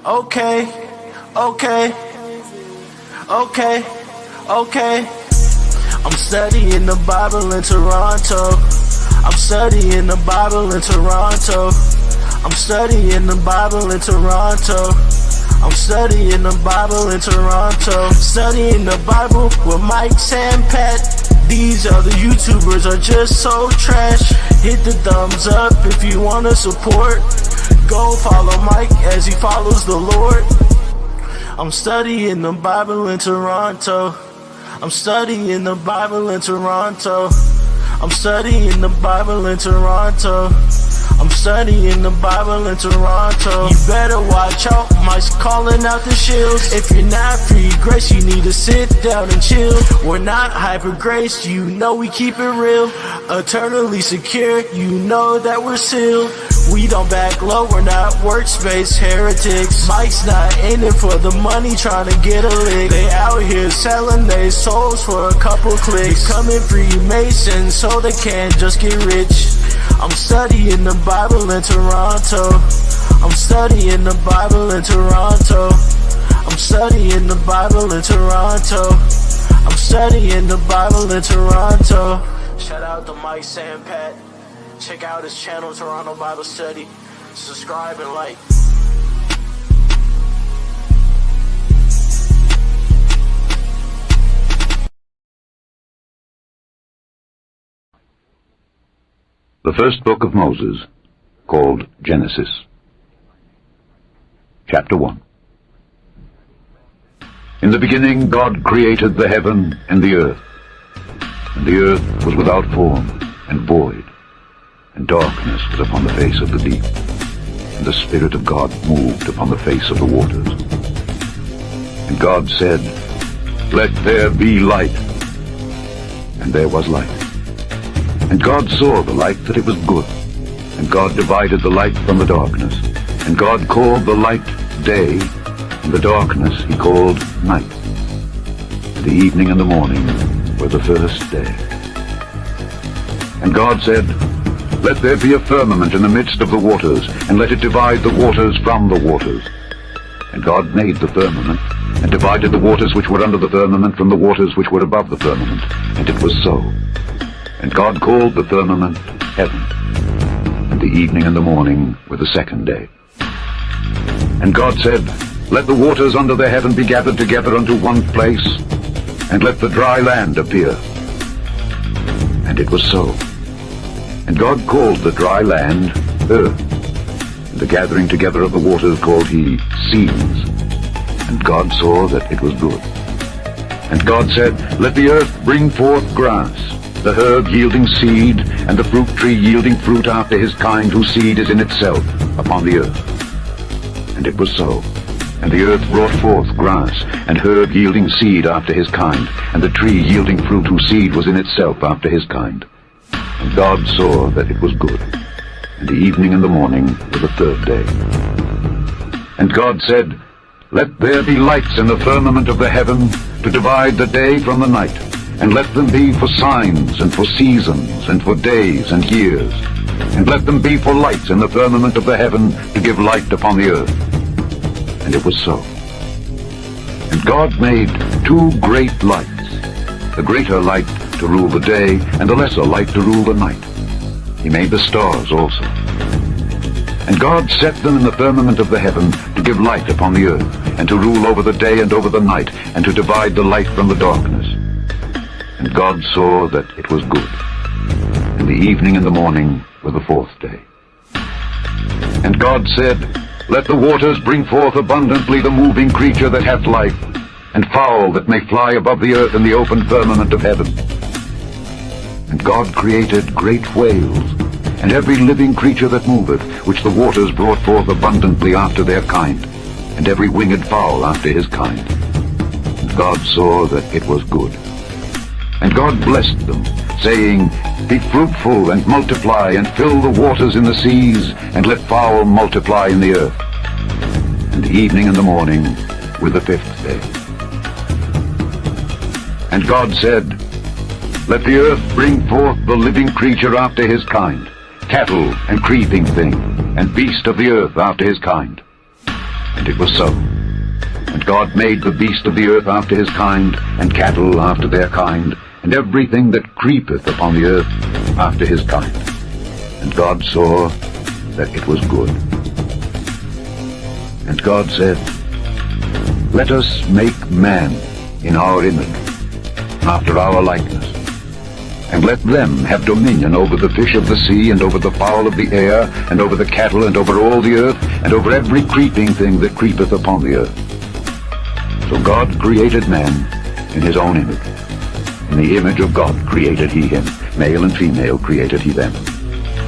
Okay. I'm studying the Bible in Toronto. I'm studying the Bible in Toronto. I'm studying the Bible in Toronto. I'm studying the Bible in Toronto. Studying the Bible with Mike, Sam, Pat. These other YouTubers are just so trash. Hit the thumbs up if you want to support. Go follow Mike as he follows the Lord. I'm studying the Bible in Toronto. I'm studying the Bible in Toronto. I'm studying the Bible in Toronto. I'm studying the Bible in Toronto. You better watch out, Mike's calling out the shields. If you're not free grace, you need to sit down and chill. We're not hyper grace, you know we keep it real. Eternally secure, you know that we're sealed. We don't back low, we're not workspace heretics. Mike's not in it for the money, trying to get a lick. They out here selling their souls for a couple clicks. Becoming Freemasons so they can't just get rich. I'm studying the Bible in Toronto. I'm studying the Bible in Toronto. I'm studying the Bible in Toronto. I'm studying the Bible in Toronto. Shout out to Mike, Sam, Pat. Check out his channel, Toronto Bible Study. Subscribe and like. The first book of Moses, called Genesis. Chapter 1. In the beginning God created the heaven and the earth was without form and void, and darkness was upon the face of the deep, and the Spirit of God moved upon the face of the waters. And God said, Let there be light. And there was light. And God saw the light that it was good. And God divided the light from the darkness. And God called the light day, and the darkness he called night. And the evening and the morning were the first day. And God said, Let there be a firmament in the midst of the waters, and let it divide the waters from the waters. And God made the firmament, and divided the waters which were under the firmament from the waters which were above the firmament. And it was so. And God called the firmament heaven. And the evening and the morning were the second day. And God said, Let the waters under the heaven be gathered together unto one place, and let the dry land appear. And it was so. And God called the dry land earth, and the gathering together of the waters called he seas. And God saw that it was good. And God said, Let the earth bring forth grass, the herb yielding seed, and the fruit tree yielding fruit after his kind, whose seed is in itself upon the earth. And it was so. And the earth brought forth grass, and herb yielding seed after his kind, and the tree yielding fruit whose seed was in itself after his kind. And God saw that it was good. And the evening and the morning were the third day. And God said, Let there be lights in the firmament of the heaven, to divide the day from the night, and let them be for signs, and for seasons, and for days and years. And let them be for lights in the firmament of the heaven, to give light upon the earth. And it was so. And God made two great lights, the greater light to rule the day, and the lesser light to rule the night. He made the stars also. And God set them in the firmament of the heaven, to give light upon the earth, and to rule over the day and over the night, and to divide the light from the darkness. And God saw that it was good. And the evening and the morning were the fourth day. And God said, Let the waters bring forth abundantly the moving creature that hath life, and fowl that may fly above the earth in the open firmament of heaven. And God created great whales, and every living creature that moveth, which the waters brought forth abundantly after their kind, and every winged fowl after his kind. And God saw that it was good. And God blessed them, saying, Be fruitful, and multiply, and fill the waters in the seas, and let fowl multiply in the earth. And the evening and the morning were the fifth day. And God said, Let the earth bring forth the living creature after his kind, cattle and creeping thing, and beast of the earth after his kind. And it was so. And God made the beast of the earth after his kind, and cattle after their kind, and everything that creepeth upon the earth after his kind. And God saw that it was good. And God said, Let us make man in our image, after our likeness, and let them have dominion over the fish of the sea, and over the fowl of the air, and over the cattle, and over all the earth, and over every creeping thing that creepeth upon the earth. So God created man in his own image. In the image of God created he him. Male and female created he them.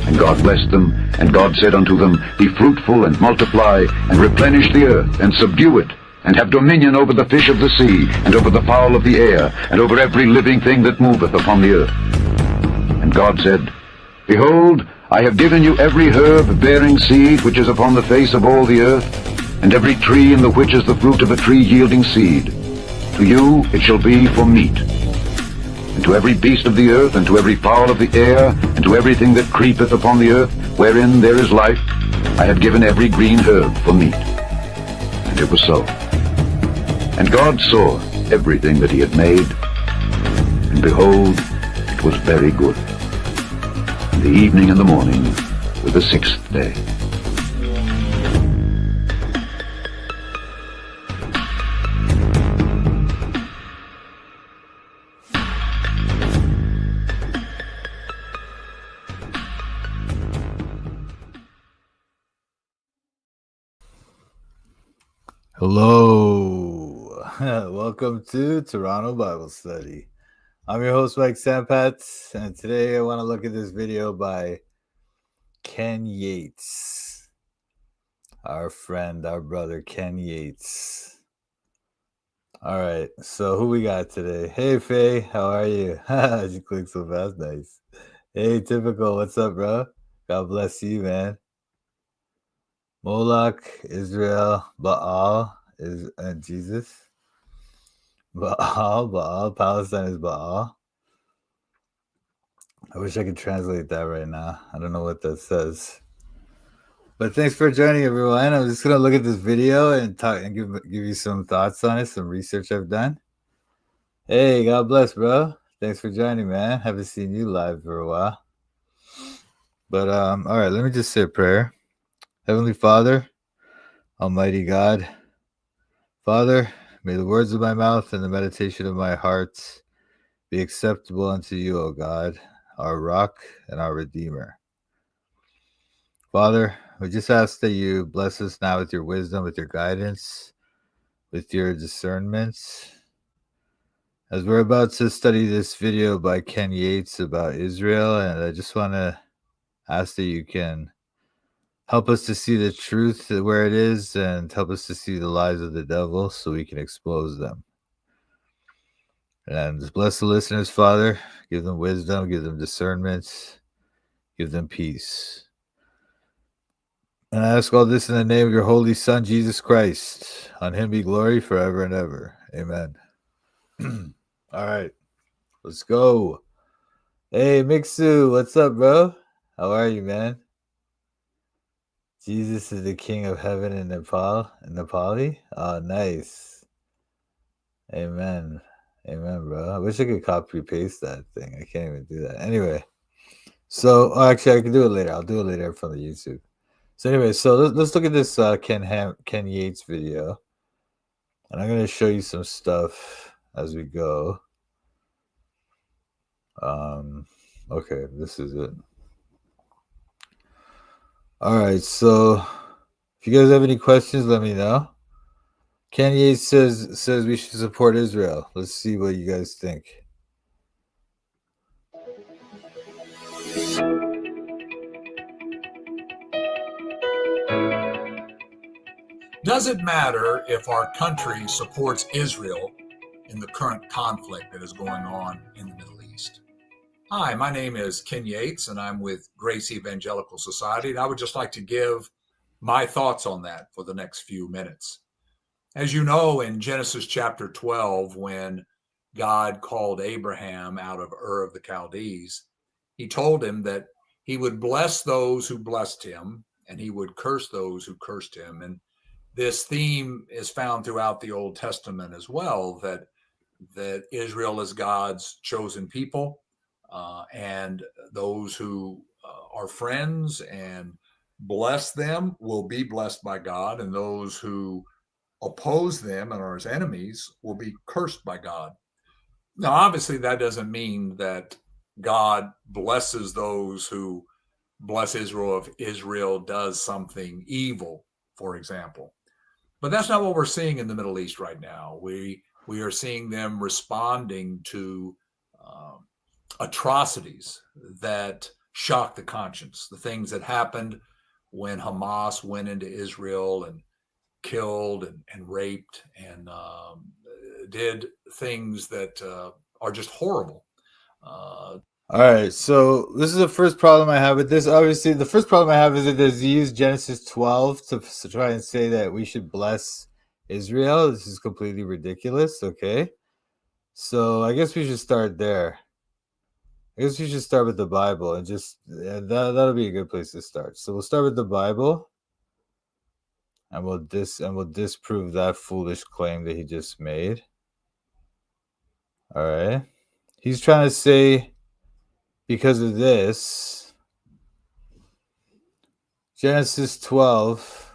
And God blessed them, and God said unto them, Be fruitful, and multiply, and replenish the earth, and subdue it, and have dominion over the fish of the sea, and over the fowl of the air, and over every living thing that moveth upon the earth. And God said, Behold, I have given you every herb bearing seed which is upon the face of all the earth, and every tree in the which is the fruit of a tree yielding seed. To you it shall be for meat. And to every beast of the earth, and to every fowl of the air, and to everything that creepeth upon the earth, wherein there is life, I have given every green herb for meat. And it was so. And God saw everything that he had made, and behold, it was very good. And the evening and the morning were the sixth day. Hello, welcome to Toronto Bible Study. I'm your host, Mike Sampat, and today I want to look at this video by Ken Yates, our friend, our brother, Ken Yates. All right, so who we got today? Hey, Faye, how are you? You clicked so fast, nice. Hey, Typical, what's up, bro? God bless you, man. Moloch, Israel, Baal is Jesus. Baal, Palestine is Baal. I wish I could translate that right now. I don't know what that says. But thanks for joining, everyone. I'm just gonna look at this video and talk and give you some thoughts on it, some research I've done. Hey, God bless, bro. Thanks for joining, man. Haven't seen you live for a while. But all right, let me just say a prayer. Heavenly Father, Almighty God, Father, may the words of my mouth and the meditation of my heart be acceptable unto you, O God, our rock and our redeemer. Father, we just ask that you bless us now with your wisdom, with your guidance, with your discernment. As we're about to study this video by Ken Yates about Israel, and I just want to ask that you can help us to see the truth where it is and help us to see the lies of the devil so we can expose them. And just bless the listeners, Father. Give them wisdom, give them discernment, give them peace. And I ask all this in the name of your holy Son, Jesus Christ. On him be glory forever and ever. Amen. All right, let's go. Hey, Mixu, what's up, bro? How are you, man? Jesus is the King of Heaven in Nepali? Oh, nice. Amen. Amen, bro. I wish I could copy paste that thing. I can't even do that. Anyway, so actually, I can do it later. I'll do it later from the YouTube. So anyway, so let's look at this Ken Yates video. And I'm going to show you some stuff as we go. Okay, this is it. All right, so if you guys have any questions, let me know. Ken Yates says we should support Israel. Let's see what you guys think. Does it matter if our country supports Israel in the current conflict that is going on in the Middle East? Hi, my name is Ken Yates, and I'm with Grace Evangelical Society, and I would just like to give my thoughts on that for the next few minutes. As you know, in Genesis chapter 12, when God called Abraham out of Ur of the Chaldees, he told him that he would bless those who blessed him, and he would curse those who cursed him. And this theme is found throughout the Old Testament as well, that Israel is God's chosen people, and those who are friends and bless them will be blessed by God, and those who oppose them and are his enemies will be cursed by God. Now, obviously, that doesn't mean that God blesses those who bless Israel if Israel does something evil, for example. But that's not what we're seeing in the Middle East right now. We are seeing them responding to atrocities that shock the conscience, the things that happened when Hamas went into Israel and killed and raped and did things that are just horrible. All right, so this is the first problem I have with this. Obviously, the first problem I have is that they use Genesis 12 to try and say that we should bless Israel. This is completely ridiculous, okay? So I guess we should start there. I guess we should start with the Bible and just that'll be a good place to start. So we'll start with the Bible, and we'll disprove that foolish claim that he just made. All right, he's trying to say because of this, Genesis 12,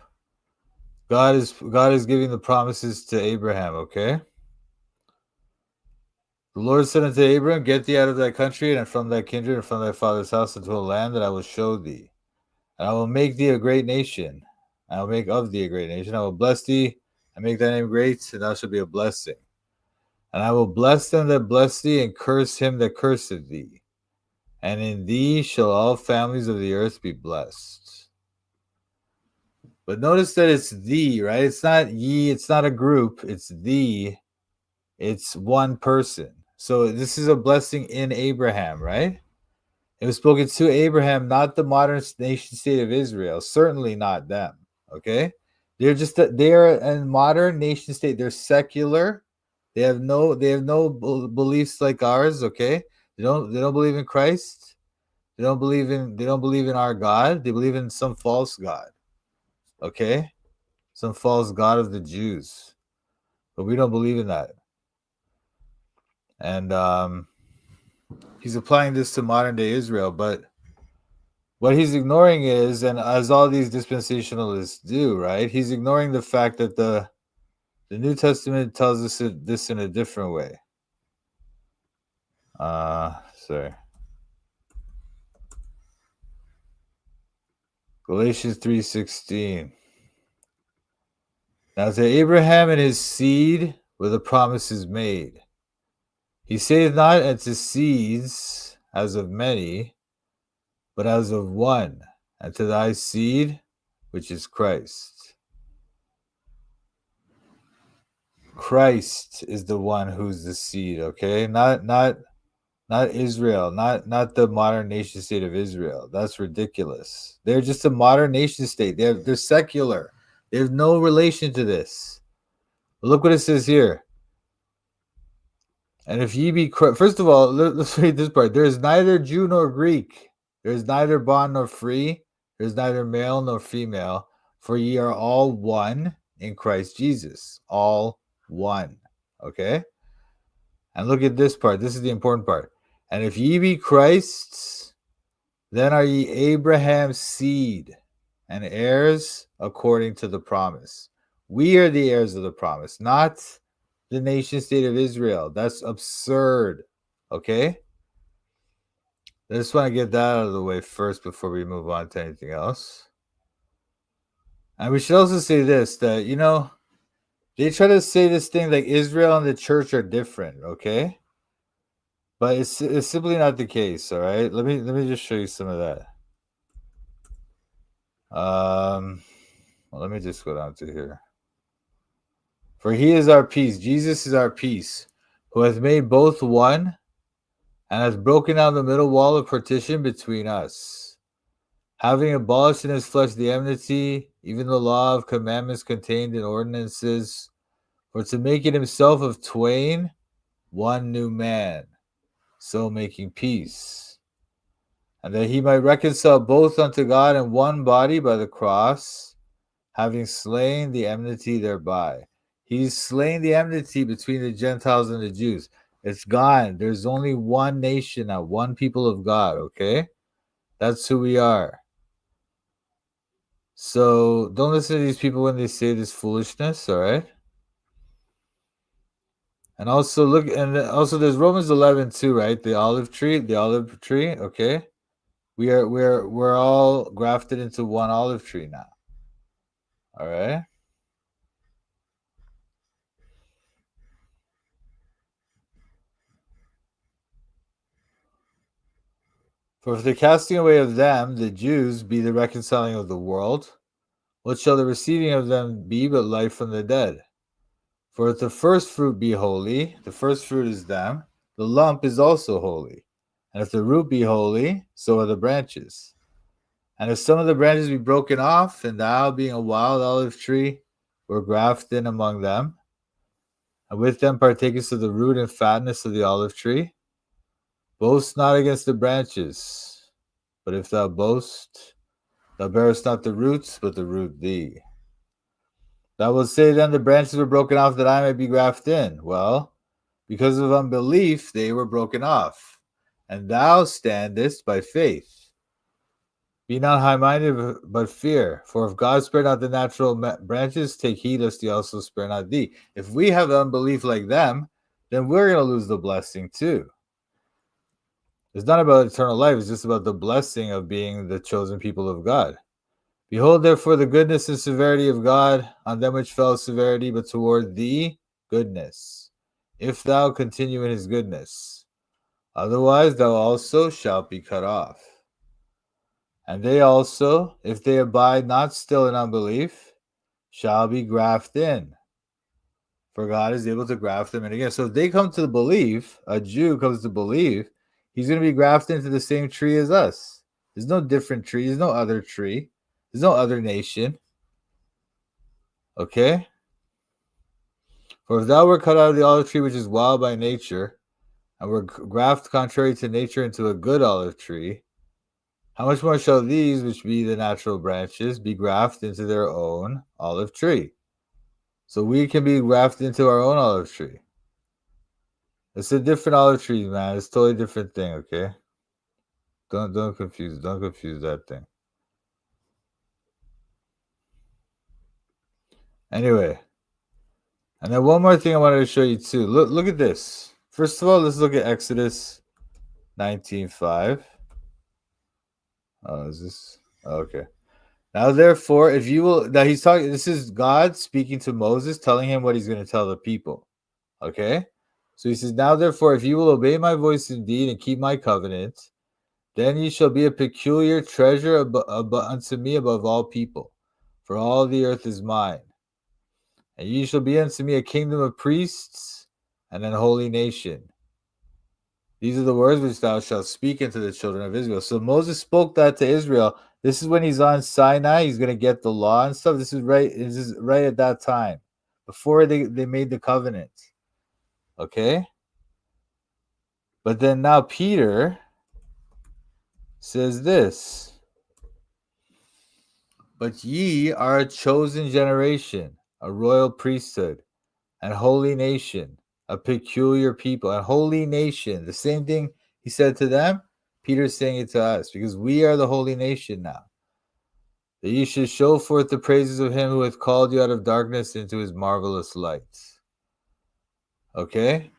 God is giving the promises to Abraham. Okay. The Lord said unto Abram, get thee out of thy country and from thy kindred and from thy father's house into a land that I will show thee. And I will make thee a great nation. I will make of thee a great nation. I will bless thee and make thy name great, and thou shalt be a blessing. And I will bless them that bless thee, and curse him that curseth thee. And in thee shall all families of the earth be blessed. But notice that it's thee, right? It's not ye, it's not a group, it's thee. It's one person. So this is a blessing in Abraham, right? It was spoken to Abraham, not the modern nation state of Israel. Certainly not them. Okay, they are a modern nation state. They're secular. They have no beliefs like ours. Okay, they don't believe in Christ. They don't believe in our God. They believe in some false god. Okay, some false god of the Jews. But we don't believe in that. And he's applying this to modern day Israel, but what he's ignoring is, and as all these dispensationalists do, right? He's ignoring the fact that the New Testament tells us this in a different way. Sorry. Galatians 3:16. Now to Abraham and his seed were the promises made. He saith not unto seeds as of many, but as of one, and to thy seed, which is Christ. Christ is the one who's the seed, okay? Not Israel, not the modern nation state of Israel. That's ridiculous. They're just a modern nation state. They're secular. They have no relation to this. But look what it says here. And if ye be Christ, first of all, let's read this part. There is neither Jew nor Greek. There is neither bond nor free. There is neither male nor female. For ye are all one in Christ Jesus. All one. Okay? And look at this part. This is the important part. And if ye be Christ's, then are ye Abraham's seed and heirs according to the promise. We are the heirs of the promise, not the nation state of Israel. That's absurd. Okay? I just want to get that out of the way first before we move on to anything else. And we should also say this, that, they try to say this thing like Israel and the church are different, okay? But it's simply not the case, all right? Let me just show you some of that. Well, let me just go down to here. For he is our peace. Jesus is our peace, who hath made both one, and hath broken down the middle wall of partition between us, having abolished in his flesh the enmity, even the law of commandments contained in ordinances, for to make it himself of twain one new man, so making peace, and that he might reconcile both unto God in one body by the cross, having slain the enmity thereby. He's slain the enmity between the Gentiles and the Jews. It's gone. There's only one nation now, one people of God, okay? That's who we are. So don't listen to these people when they say this foolishness, all right? And also look, and also there's Romans 11 too, right? The olive tree, okay? We're all grafted into one olive tree now. All right? For if the casting away of them, the Jews, be the reconciling of the world, what shall the receiving of them be but life from the dead? For if the first fruit be holy, the first fruit is them, the lump is also holy. And if the root be holy, so are the branches. And if some of the branches be broken off, and thou, being a wild olive tree, were grafted in among them, and with them partakest of the root and fatness of the olive tree, boast not against the branches. But if thou boast, thou bearest not the roots, but the root thee. Thou wilt say then, the branches were broken off that I may be grafted in. Well, because of unbelief they were broken off, and thou standest by faith. Be not high-minded, but fear. For if God spared not the natural branches, take heed lest he also spare not thee. If we have unbelief like them, then we're going to lose the blessing too. It's not about eternal life. It's just about the blessing of being the chosen people of God. Behold, therefore, the goodness and severity of God on them which fell severity, but toward thee goodness, if thou continue in his goodness. Otherwise thou also shalt be cut off. And they also, if they abide not still in unbelief, shall be grafted in. For God is able to graft them in again. So if they come to believe, a Jew comes to believe, he's going to be grafted into the same tree as us. There's no different tree. There's no other tree. There's no other nation. Okay? For if thou were cut out of the olive tree which is wild by nature, and were grafted contrary to nature into a good olive tree, how much more shall these, which be the natural branches, be grafted into their own olive tree? So we can be grafted into our own olive tree. It's a different olive tree, man. It's a totally different thing, okay? Don't confuse that thing. Anyway, and then one more thing I wanted to show you too. Look at this. First of all, let's look at Exodus 19:5. Oh, is this? Oh, okay. Now, therefore, if you will, now he's talking, this is God speaking to Moses, telling him what he's going to tell the people. Okay? So he says, now, therefore, if you will obey my voice indeed and keep my covenant, then ye shall be a peculiar treasure unto me above all people, for all the earth is mine. And ye shall be unto me a kingdom of priests and an holy nation. These are the words which thou shalt speak unto the children of Israel. So Moses spoke that to Israel. This is when he's on Sinai. He's going to get the law and stuff. This is right at that time, before they made the covenant. Okay? But then now Peter says this. But ye are a chosen generation, a royal priesthood, and holy nation, a peculiar people, a holy nation. The same thing he said to them, Peter's saying it to us, because we are the holy nation now. That you should show forth the praises of him who hath called you out of darkness into his marvelous light. Okay?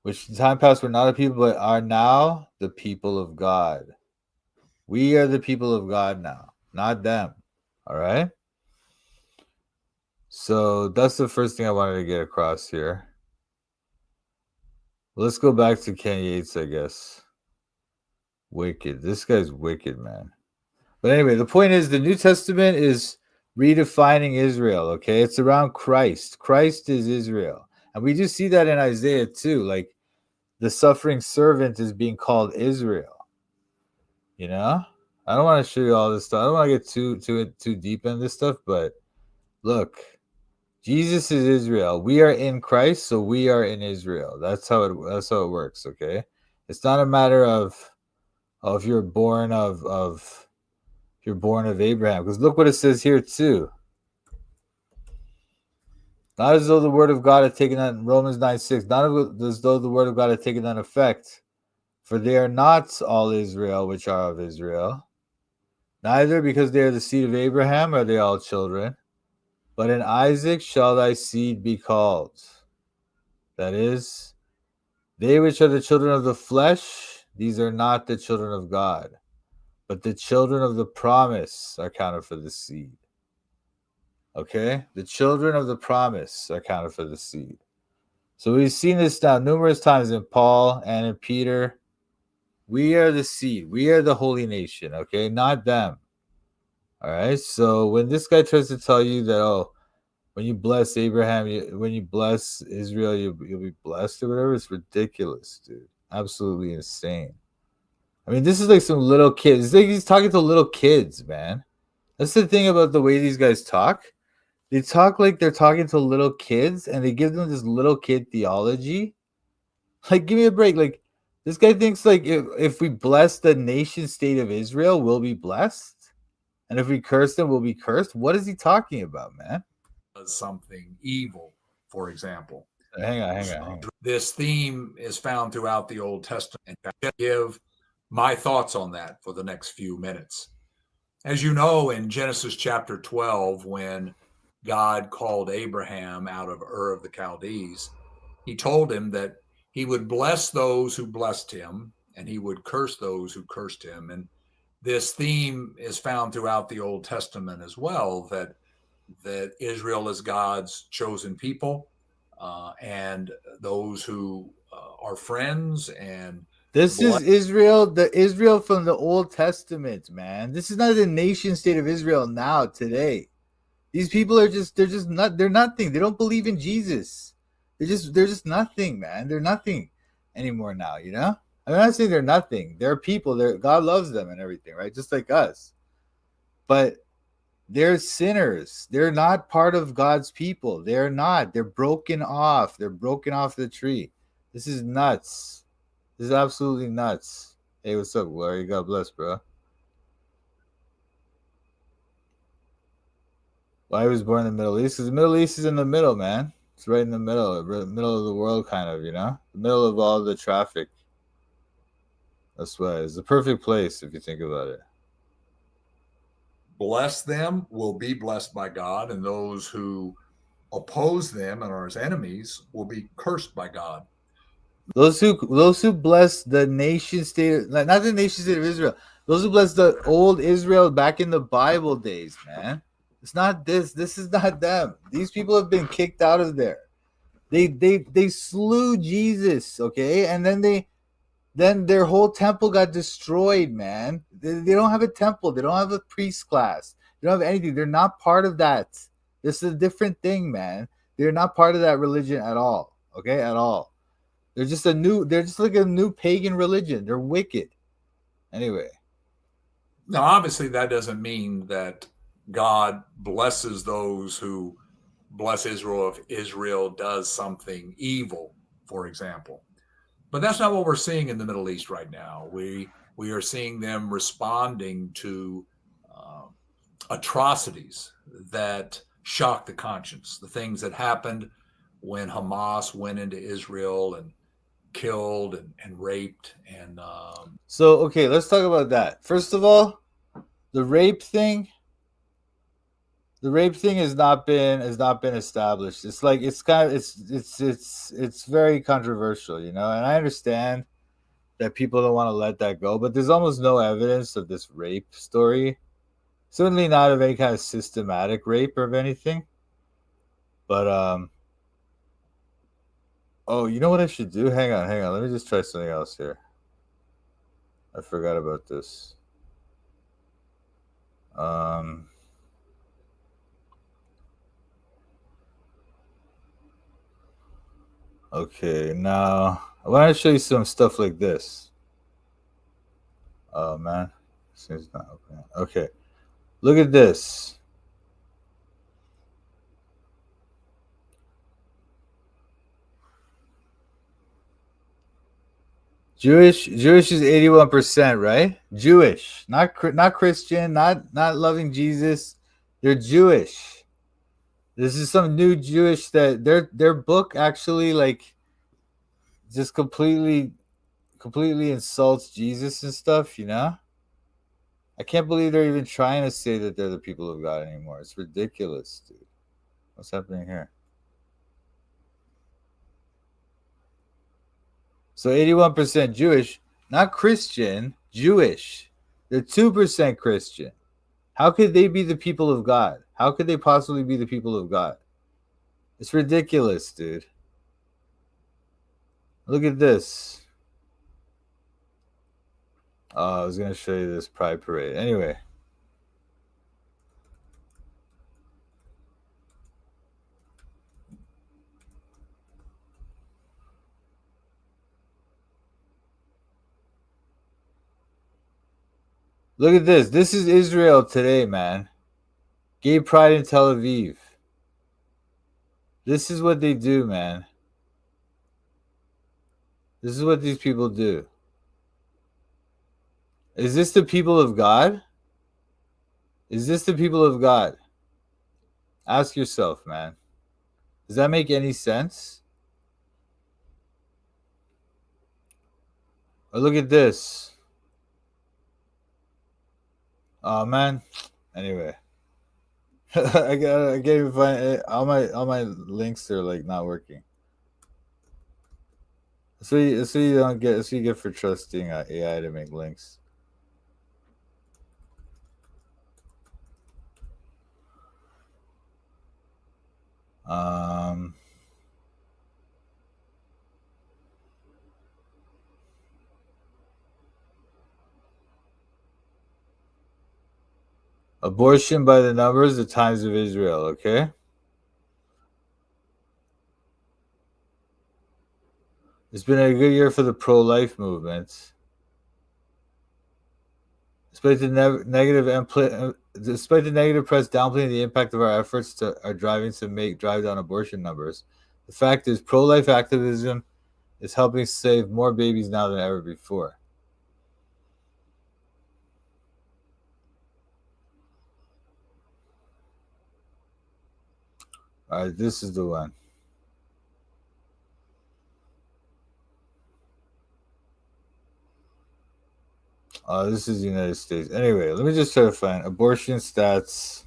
Which in time past were not a people, but are now the people of God. We are the people of God now, not them. All right? So that's the first thing I wanted to get across here. Let's go back to Ken Yates, I guess. Wicked. This guy's wicked, man. But anyway, the point is the New Testament is redefining Israel, okay? It's around Christ. Christ is Israel. And we do see that in Isaiah too. Like the suffering servant is being called Israel. You know? I don't want to show you all this stuff. I don't want to get too deep in this stuff, but look, Jesus is Israel. We are in Christ, so we are in Israel. That's how it works, okay? It's not a matter of if you're born of if you're born of Abraham. Because look what it says here too. Not as though the word of God had taken on Romans 9:6. Not as though the word of God had taken on effect. For they are not all Israel which are of Israel. Neither because they are the seed of Abraham are they all children. But in Isaac shall thy seed be called. That is, they which are the children of the flesh, these are not the children of God. But the children of the promise are counted for the seed. Okay? The children of the promise are counted for the seed. So we've seen this now numerous times in Paul and in Peter. We are the seed. We are the holy nation. Okay? Not them. All right? So when this guy tries to tell you that, oh, when you bless Abraham, when you bless Israel, you'll be blessed or whatever, it's ridiculous, dude. Absolutely insane. I mean, this is like some little kids. It's like he's talking to little kids, man. That's the thing about the way these guys talk. They talk like they're talking to little kids, and they give them this little kid theology. Like, give me a break. Like, this guy thinks like if we bless the nation state of Israel, we'll be blessed, and if we curse them, we'll be cursed. What is he talking about, man? Something evil, for example. Hang on. This theme is found throughout the Old Testament. I'll give my thoughts on that for the next few minutes. As you know, in Genesis chapter 12, when God called Abraham out of Ur of the Chaldees, he told him that he would bless those who blessed him and he would curse those who cursed him. And this theme is found throughout the Old Testament as well, that Israel is God's chosen people, and those who are friends. And this is Israel, the Israel from the Old Testament, man. This is not the nation state of Israel now, today. These people are they're nothing. They don't believe in Jesus. They're just nothing, man. They're nothing anymore now, you know? I'm not saying they're nothing. They're people. God loves them and everything, right? Just like us. But they're sinners. They're not part of God's people. They're not. They're broken off. They're broken off the tree. This is nuts. This is absolutely nuts. Hey, what's up, Glory? God bless, bro. Why he was born in the Middle East? Because the Middle East is in the middle, man. It's right in the middle of the world, kind of, you know? The middle of all the traffic. That's why it's the perfect place if you think about it. Bless them will be blessed by God, and those who oppose them and are his enemies will be cursed by God. Those who bless the nation state, not the nation state of Israel, those who bless the old Israel back in the Bible days, man. It's not this. This is not them. These people have been kicked out of there. They slew Jesus, okay, and then their whole temple got destroyed, man. They don't have a temple. They don't have a priest class. They don't have anything. They're not part of that. This is a different thing, man. They're not part of that religion at all. Okay, at all. They're just like a new pagan religion. They're wicked. Anyway. Now, obviously, that doesn't mean that God blesses those who bless Israel if Israel does something evil, for example. But that's not what we're seeing in the Middle East right now. We are seeing them responding to atrocities that shock the conscience, the things that happened when Hamas went into Israel and killed and raped. And so, okay, let's talk about that. First of all, the rape thing has not been established. It's like it's very controversial, you know, and I understand that people don't want to let that go, but there's almost no evidence of this rape story. Certainly not of any kind of systematic rape or of anything. But oh, you know what I should do? Hang on. Let me just try something else here. I forgot about this. Okay, now I want to show you some stuff like this. Oh man, seems not opening. Okay, look at this. Jewish is 81%, right? Jewish, not Christian, not loving Jesus. They're Jewish. This is some new Jewish that their book actually like just completely insults Jesus and stuff, you know? I can't believe they're even trying to say that they're the people of God anymore. It's ridiculous, dude. What's happening here? So 81% Jewish, not Christian, Jewish. They're 2% Christian. How could they be the people of God? How could they possibly be the people of God? It's ridiculous, dude. Look at this. Oh, I was going to show you this Pride Parade. Anyway. Look at this. This is Israel today, man. Gay pride in Tel Aviv. This is what they do, man. This is what these people do. Is this the people of God? Is this the people of God? Ask yourself, man. Does that make any sense? Or look at this. Oh, man. Anyway. I can't even find it. All my links are like not working. So you don't get. So you get for trusting AI to make links. Abortion by the numbers, the times of Israel. Okay. It's been a good year for the pro-life movement. Despite the negative press downplaying the impact of our efforts are driving to drive down abortion numbers, the fact is pro-life activism is helping save more babies now than ever before. All right, this is the one. This is the United States. Anyway, let me just try to find abortion stats.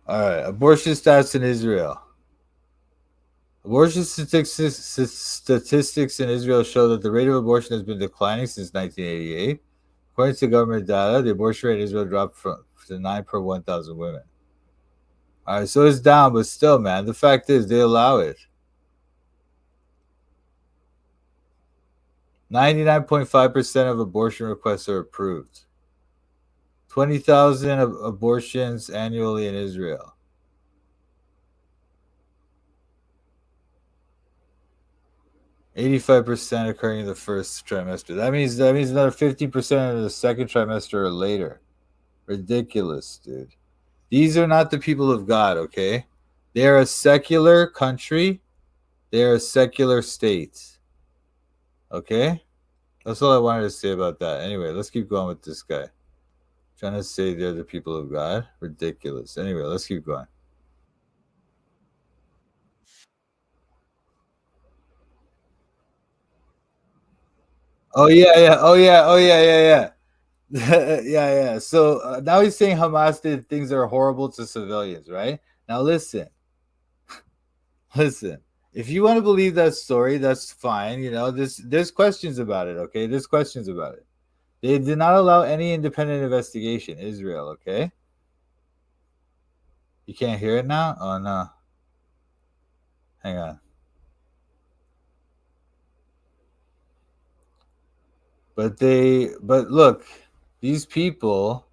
All right, abortion stats in Israel. Abortion statistics in Israel show that the rate of abortion has been declining since 1988. According to government data, the abortion rate in Israel dropped to 9 per 1,000 women. All right, so it's down, but still, man, the fact is they allow it. 99.5% of abortion requests are approved. 20,000 abortions annually in Israel. 85% occurring in the first trimester. That means another 50% in the second trimester or later. Ridiculous, dude. These are not the people of God, okay? They are a secular country. They are a secular state. Okay? That's all I wanted to say about that. Anyway, let's keep going with this guy. Trying to say they're the people of God. Ridiculous. Anyway, let's keep going. Oh yeah. Yeah. So now he's saying Hamas did things that are horrible to civilians, right? Now listen. If you want to believe that story, that's fine. You know, there's questions about it. Okay, there's questions about it. They did not allow any independent investigation. Israel. Okay. You can't hear it now. Oh no. Hang on. But look, these people,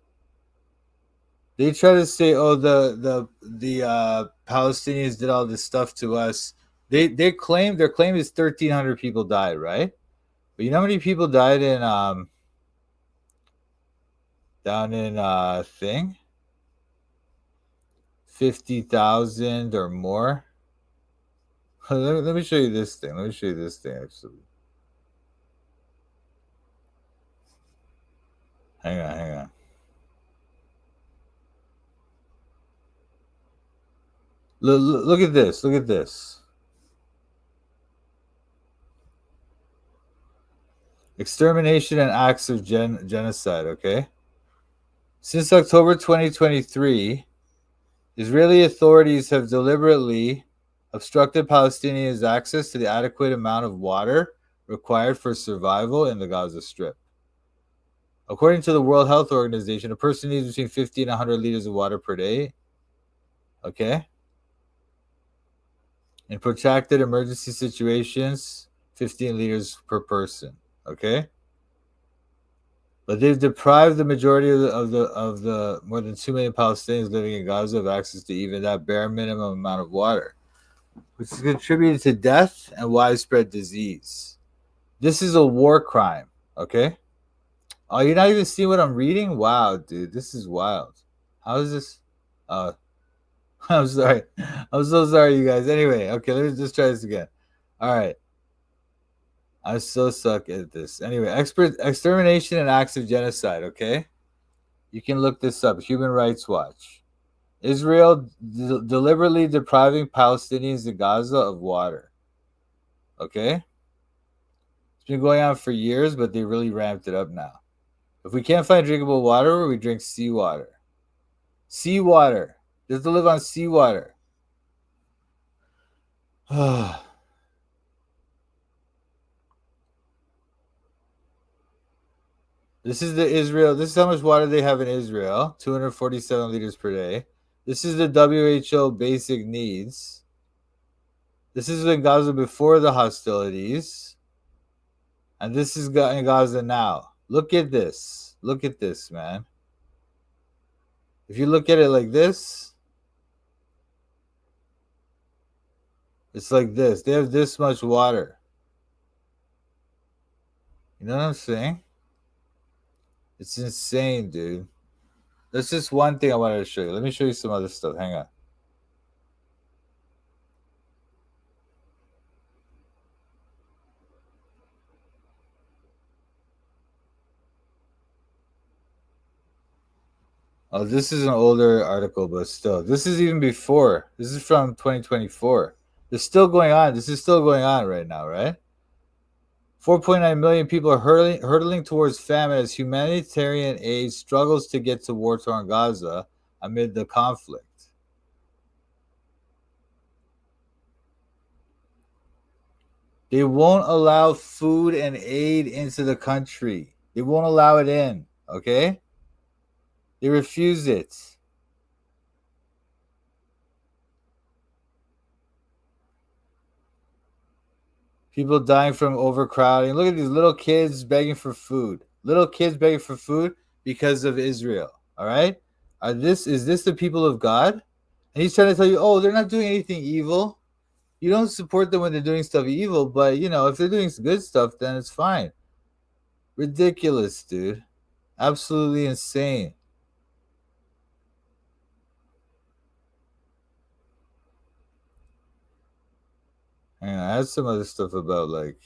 they try to say, oh, the Palestinians did all this stuff to us. Their claim is 1,300 people died, right? But you know how many people died in down in thing 50,000 or more. Let me show you this thing. Let me show you this thing actually. Hang on. Look at this. Look at this. Extermination and acts of genocide, okay? Since October 2023, Israeli authorities have deliberately obstructed Palestinians' access to the adequate amount of water required for survival in the Gaza Strip. According to the World Health Organization, a person needs between 50 and 100 liters of water per day. Okay? In protracted emergency situations, 15 liters per person. Okay? But they've deprived the majority of the more than 2 million Palestinians living in Gaza of access to even that bare minimum amount of water, which has contributed to death and widespread disease. This is a war crime, okay? Oh, you're not even seeing what I'm reading? Wow, dude, this is wild. How is this? I'm sorry. I'm so sorry, you guys. Anyway, okay, let me just try this again. All right. I so suck at this. Anyway, extermination and acts of genocide, okay? You can look this up. Human Rights Watch. Israel deliberately depriving Palestinians in Gaza of water. Okay? It's been going on for years, but they really ramped it up now. If we can't find drinkable water, we drink seawater. Seawater. They have to live on seawater. This is the Israel. This is how much water they have in Israel. 247 liters per day. This is the WHO basic needs. This is in Gaza before the hostilities. And this is in Gaza now. Look at this. Look at this, man. If you look at it like this, it's like this. They have this much water. You know what I'm saying? It's insane, dude. That's just one thing I wanted to show you. Let me show you some other stuff. Hang on. Oh, this is an older article, but still. This is even before. This is from 2024. It's still going on. This is still going on right now, right? 4.9 million people are hurtling towards famine as humanitarian aid struggles to get to war-torn Gaza amid the conflict. They won't allow food and aid into the country. They won't allow it in, okay? They refuse it. People dying from overcrowding. Look at these little kids begging for food. Little kids begging for food because of Israel. All right? Is this the people of God? And he's trying to tell you, oh, they're not doing anything evil. You don't support them when they're doing stuff evil, but if they're doing some good stuff, then it's fine. Ridiculous, dude. Absolutely insane. Hang on, I had some other stuff about like.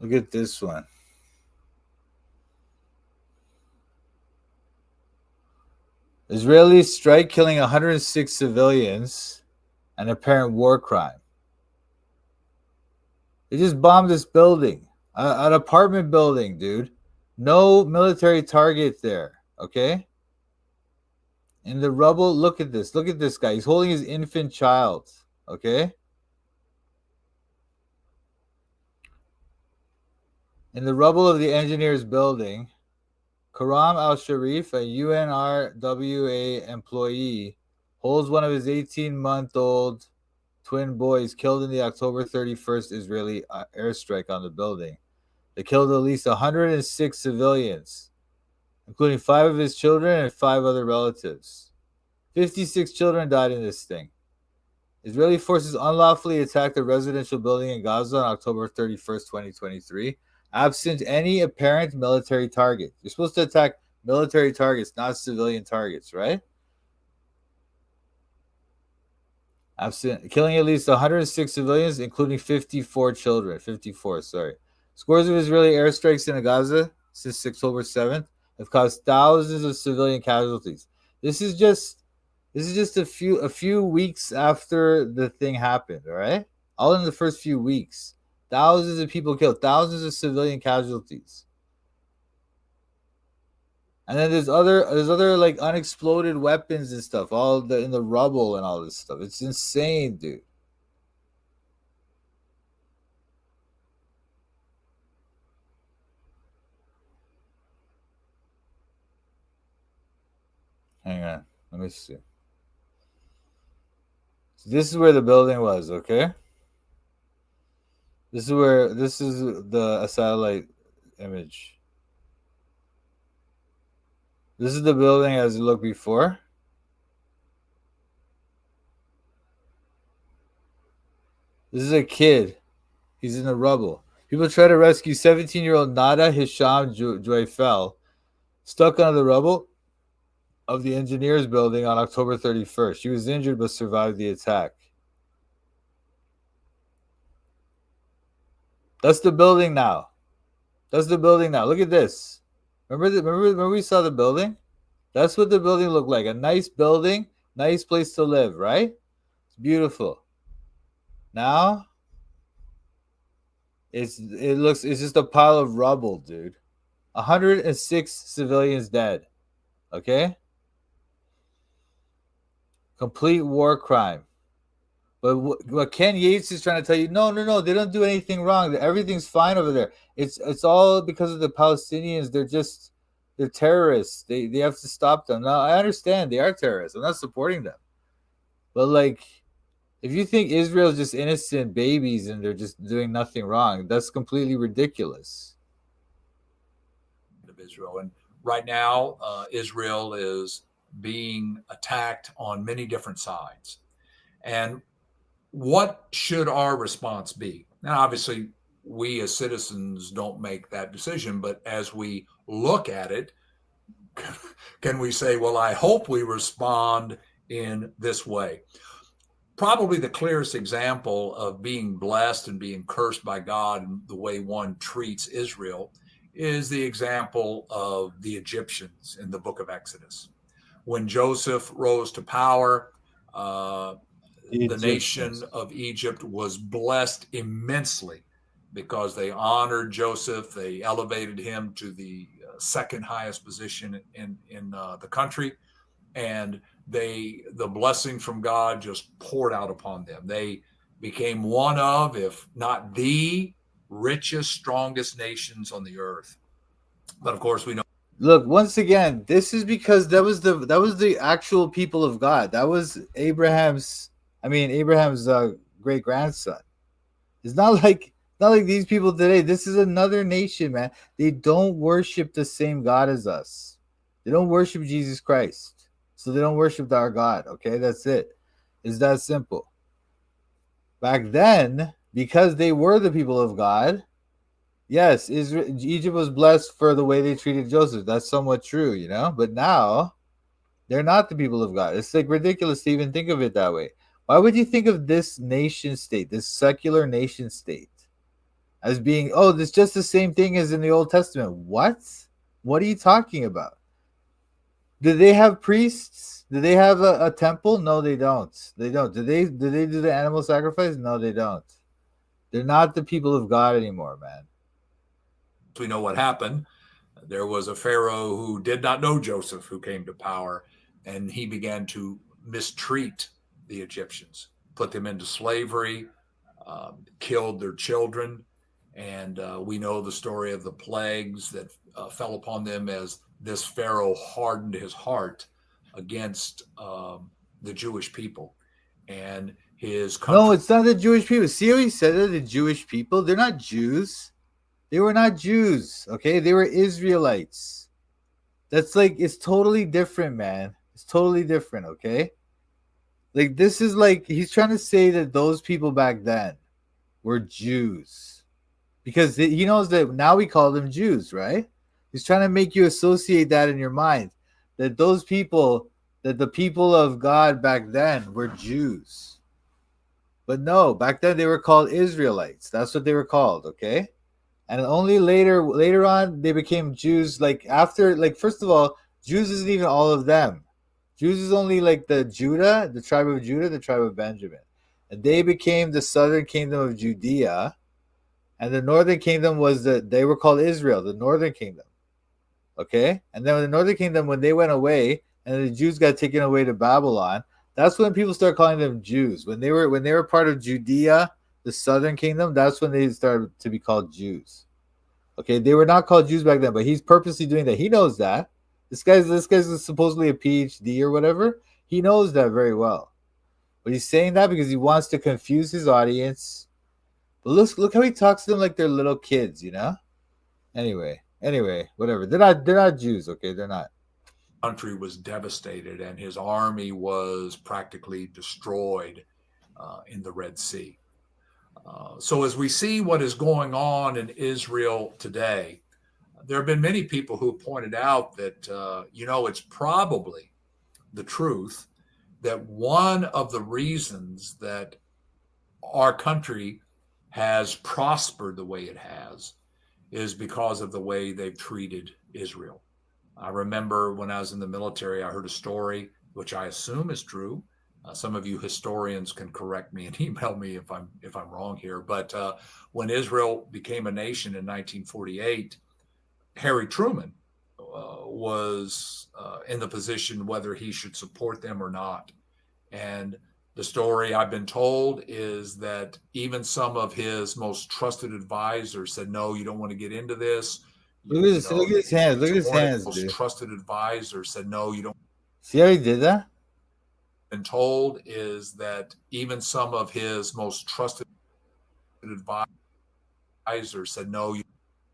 Look at this one. Israeli strike killing 106 civilians, an apparent war crime. They just bombed this building, an apartment building, dude. No military target there, okay? In the rubble, look at this. Look at this guy. He's holding his infant child, okay? In the rubble of the engineer's building, Karam al-Sharif, a UNRWA employee, holds one of his 18-month-old twin boys killed in the October 31st Israeli airstrike on the building. They killed at least 106 civilians, including 5 of his children and 5 other relatives. 56 children died in this thing. Israeli forces unlawfully attacked a residential building in Gaza on October 31st, 2023, absent any apparent military target. You're supposed to attack military targets, not civilian targets, right? Killing at least 106 civilians, including 54 children. 54, sorry. Scores of Israeli airstrikes in Gaza since October 7th have caused thousands of civilian casualties. This is just a few weeks after the thing happened, all right? All in the first few weeks. Thousands of people killed, thousands of civilian casualties. And then there's other like unexploded weapons and stuff, in the rubble and all this stuff. It's insane, dude. Hang on, let me see. So this is where the building was, okay? This is a satellite image. This is the building as it looked before. This is a kid. He's in the rubble. People try to rescue 17-year-old Nada Hisham Joyfel, stuck under the rubble of the engineers building on October 31st. She was injured but survived the attack. That's the building now. Look at this. Remember we saw the building? That's what the building looked like. A nice building, nice place to live, right? It's beautiful. Now, it's just a pile of rubble, dude. 106 civilians dead. Okay? Complete war crime. But what Ken Yates is trying to tell you, no, they don't do anything wrong. Everything's fine over there. It's all because of the Palestinians. They're terrorists. They have to stop them. Now, I understand they are terrorists. I'm not supporting them. But like, if you think Israel's just innocent babies and they're just doing nothing wrong, that's completely ridiculous. Of Israel. And right now, Israel is being attacked on many different sides. And what should our response be? Now, obviously, we as citizens don't make that decision, but as we look at it, can we say, well, I hope we respond in this way? Probably the clearest example of being blessed and being cursed by God and the way one treats Israel is the example of the Egyptians in the book of Exodus. When Joseph rose to power, the nation of Egypt was blessed immensely because they honored Joseph. They elevated him to the second highest position in the country. And the blessing from God just poured out upon them. They became one of, if not the richest, strongest nations on the earth. But of course, we know. Look, once again, this is because that was the actual people of God. That was Abraham's great grandson. It's not like these people today. This is another nation, man. They don't worship the same God as us. They don't worship Jesus Christ. So they don't worship our God. Okay, that's it. It's that simple. Back then, because they were the people of God, yes, Egypt was blessed for the way they treated Joseph. That's somewhat true, you know. But now, they're not the people of God. It's like ridiculous to even think of it that way. Why would you think of this nation state, this secular nation state, as being, it's just the same thing as in the Old Testament? What? What are you talking about? Do they have priests? Do they have a temple? No, they don't. They don't. Do they do the animal sacrifice? No, they don't. They're not the people of God anymore, man. We know what happened. There was a Pharaoh who did not know Joseph who came to power, and he began to mistreat the Egyptians, put them into slavery, killed their children. And we know the story of the plagues that fell upon them as this Pharaoh hardened his heart against the Jewish people. And his country. No, it's not the Jewish people. See how he said it, the Jewish people? They're not Jews. They were not Jews, okay? They were Israelites. That's like, it's totally different, man. It's totally different, okay? Like, this is like, he's trying to say that those people back then were Jews because he knows that now we call them Jews, right? He's trying to make you associate that in your mind that those people, that the people of God back then were Jews. But no, back then they were called Israelites. That's what they were called, okay? And only later on they became Jews. Like after, like first of all, Jews isn't even all of them. Jews is only like the Judah, the tribe of Judah, the tribe of Benjamin, and they became the southern kingdom of Judea, and the northern kingdom was they were called Israel, the northern kingdom. Okay, and then the northern kingdom, when they went away and the Jews got taken away to Babylon, that's when people started calling them Jews. When they were part of Judea, the southern kingdom, that's when they started to be called Jews. Okay, they were not called Jews back then, but he's purposely doing that. He knows that. This guy's supposedly a PhD or whatever. He knows that very well. But he's saying that because he wants to confuse his audience. But look how he talks to them like they're little kids, you know? Anyway, whatever. They're not Jews, okay? They're not. Country was devastated and his army was practically destroyed in the Red Sea. So as we see what is going on in Israel today, there have been many people who pointed out that, it's probably the truth that one of the reasons that our country has prospered the way it has is because of the way they've treated Israel. I remember when I was in the military, I heard a story, which I assume is true. Some of you historians can correct me and email me if I'm wrong here. But when Israel became a nation in 1948, Harry Truman was in the position whether he should support them or not. And the story I've been told is that even some of his most trusted advisors said, "No, you don't want to get into this." Look at his hands. Look at his hands, Most dude. trusted advisors said, "No, you don't." See how he did that? Been told is that even some of his most trusted advisors said, "No, you."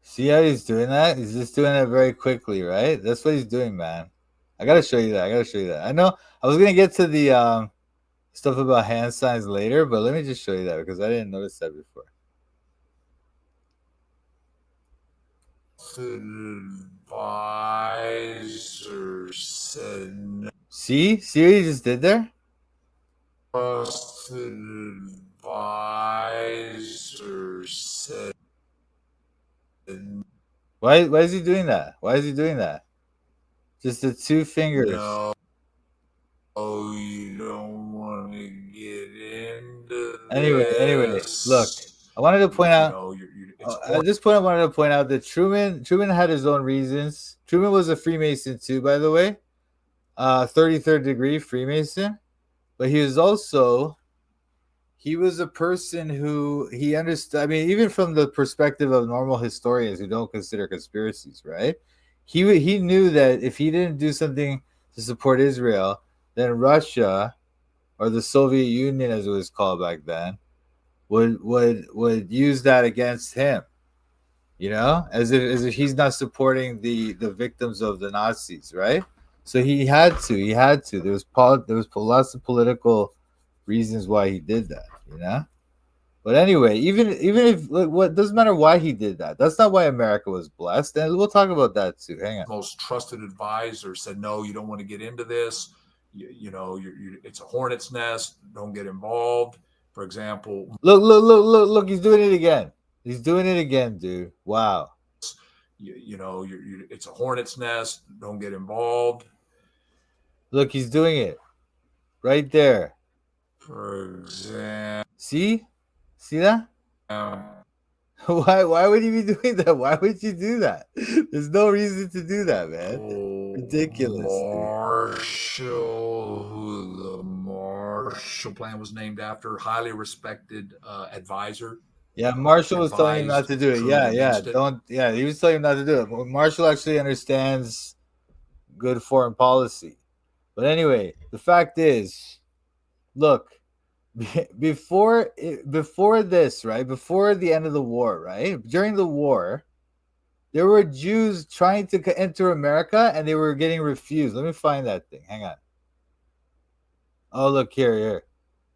See how he's doing that? He's just doing it very quickly, right? That's what he's doing, man. I gotta show you that. I know I was gonna get to the stuff about hand signs later, but let me just show you that because I didn't notice that before. Advisor said no. See what he just did there? Trusted advisor said. Why is he doing that? Why is he doing that? Just the two fingers. No, you don't want to get into this. Anyway, look, I wanted to point out. At this point, I wanted to point out that Truman had his own reasons. Truman was a Freemason too, by the way, 33rd degree Freemason. But he was a person who he understood. I mean, even from the perspective of normal historians who don't consider conspiracies, right? He knew that if he didn't do something to support Israel, then Russia, or the Soviet Union as it was called back then, would use that against him. You know, as if he's not supporting the victims of the Nazis, right? So he had to. There was lots of political reasons why he did that, you know. But anyway, even if what doesn't matter why he did that. That's not why America was blessed, and we'll talk about that too. Hang on. Most trusted advisor said, "No, you don't want to get into this. It's a hornet's nest. Don't get involved." For example, look. He's doing it again. He's doing it again, dude. Wow. It's a hornet's nest. Don't get involved. Look, he's doing it right there. For example, see that? Why would he be doing that? Why would you do that? There's no reason to do that, man. Ridiculous. Marshall, who the Marshall Plan was named after, highly respected advisor. Yeah, Marshall was telling him not to do it. Yeah, he was telling him not to do it. Marshall actually understands good foreign policy. But anyway, the fact is, look, before this, right? Before the end of the war, right? During the war, there were Jews trying to enter America, and they were getting refused. Let me find that thing. Hang on. Oh, look here.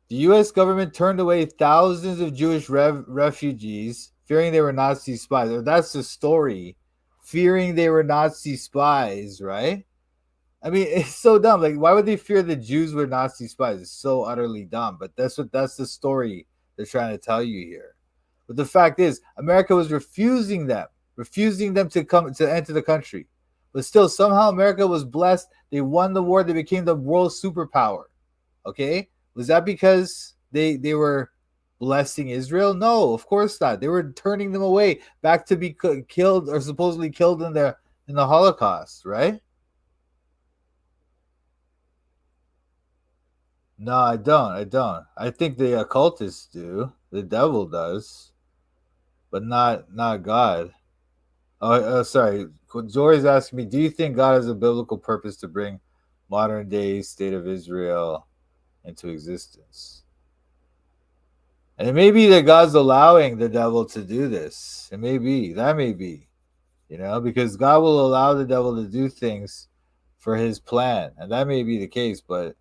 The U.S. government turned away thousands of Jewish refugees, fearing they were Nazi spies. Or that's the story. Fearing they were Nazi spies, right? I mean, it's so dumb. Like, why would they fear the Jews were Nazi spies? It's so utterly dumb. But that's the story they're trying to tell you here. But the fact is, America was refusing them to come to enter the country. But still, somehow America was blessed. They won the war. They became the world superpower. Okay, was that because they were blessing Israel? No, of course not. They were turning them away back to be killed or supposedly killed in the Holocaust, right? No, I don't. I think the occultists do. The devil does, but not God. Sorry. Jory's asking me, do you think God has a biblical purpose to bring modern day state of Israel into existence? And it may be that God's allowing the devil to do this. It may be. That may be. Because God will allow the devil to do things for his plan. And that may be the case, but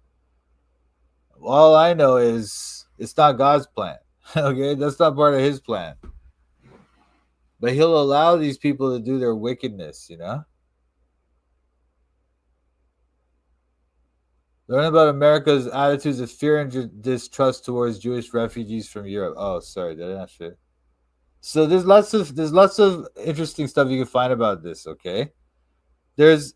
all I know is it's not God's plan. Okay? That's not part of his plan. But he'll allow these people to do their wickedness, Learn about America's attitudes of fear and distrust towards Jewish refugees from Europe. Oh, sorry, did I not share? So there's lots of interesting stuff you can find about this. Okay, the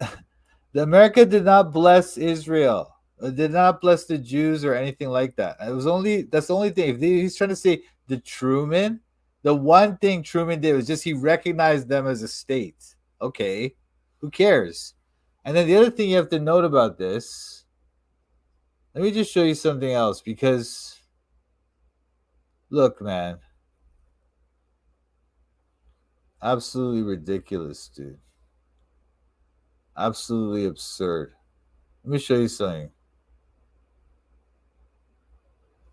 America did not bless Israel, did not bless the Jews or anything like that. That's the only thing. If he's trying to say the one thing Truman did was just he recognized them as a state. Okay, who cares? And then the other thing you have to note about this. Let me just show you something else because, look, man. Absolutely ridiculous, dude. Absolutely absurd. Let me show you something.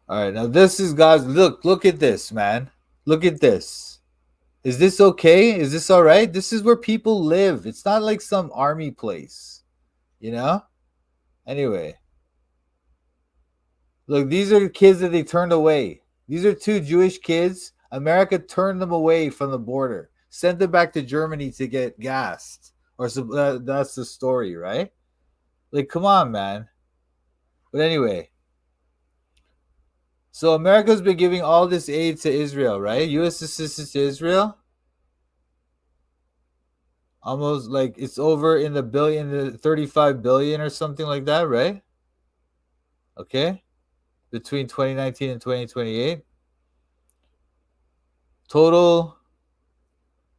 All right, now this is God's. Look at this, man. Look at this. Is this okay? Is this all right? This is where people live. It's not like some army place, Anyway. Look, these are the kids that they turned away. These are 2 Jewish kids. America turned them away from the border, sent them back to Germany to get gassed. Or so, that's the story, right? Like, come on, man. But anyway, so America's been giving all this aid to Israel, right? U.S. assistance to Israel. Almost like it's over in the 35 billion or something like that, right? Okay. Between 2019 and 2028. Total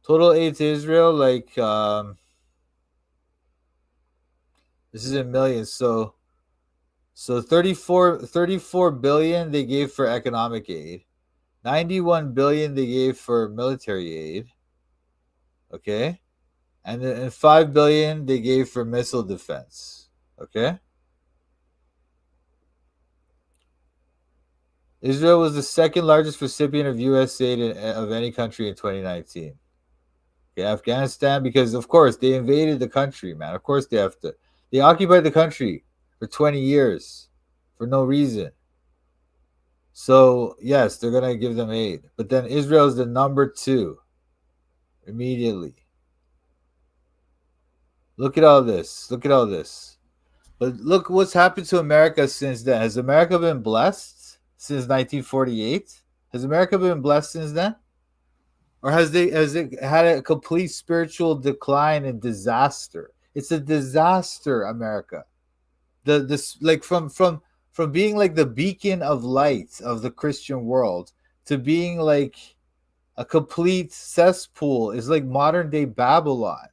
aid to Israel, like this is in millions. So 34 billion they gave for economic aid. 91 billion they gave for military aid. Okay? And then 5 billion they gave for missile defense. Okay? Israel was the second largest recipient of U.S. aid of any country in 2019. Okay, Afghanistan, because of course they invaded the country, man. Of course they have to. They occupied the country for 20 years for no reason. So yes, they're gonna give them aid. But then Israel is the number 2 immediately. Look at all this. But look what's happened to America since then. Has America been blessed? Since 1948? Has America been blessed since then? Or has it had a complete spiritual decline and disaster? It's a disaster, America. This like from being like the beacon of light of the Christian world to being like a complete cesspool is like modern day Babylon.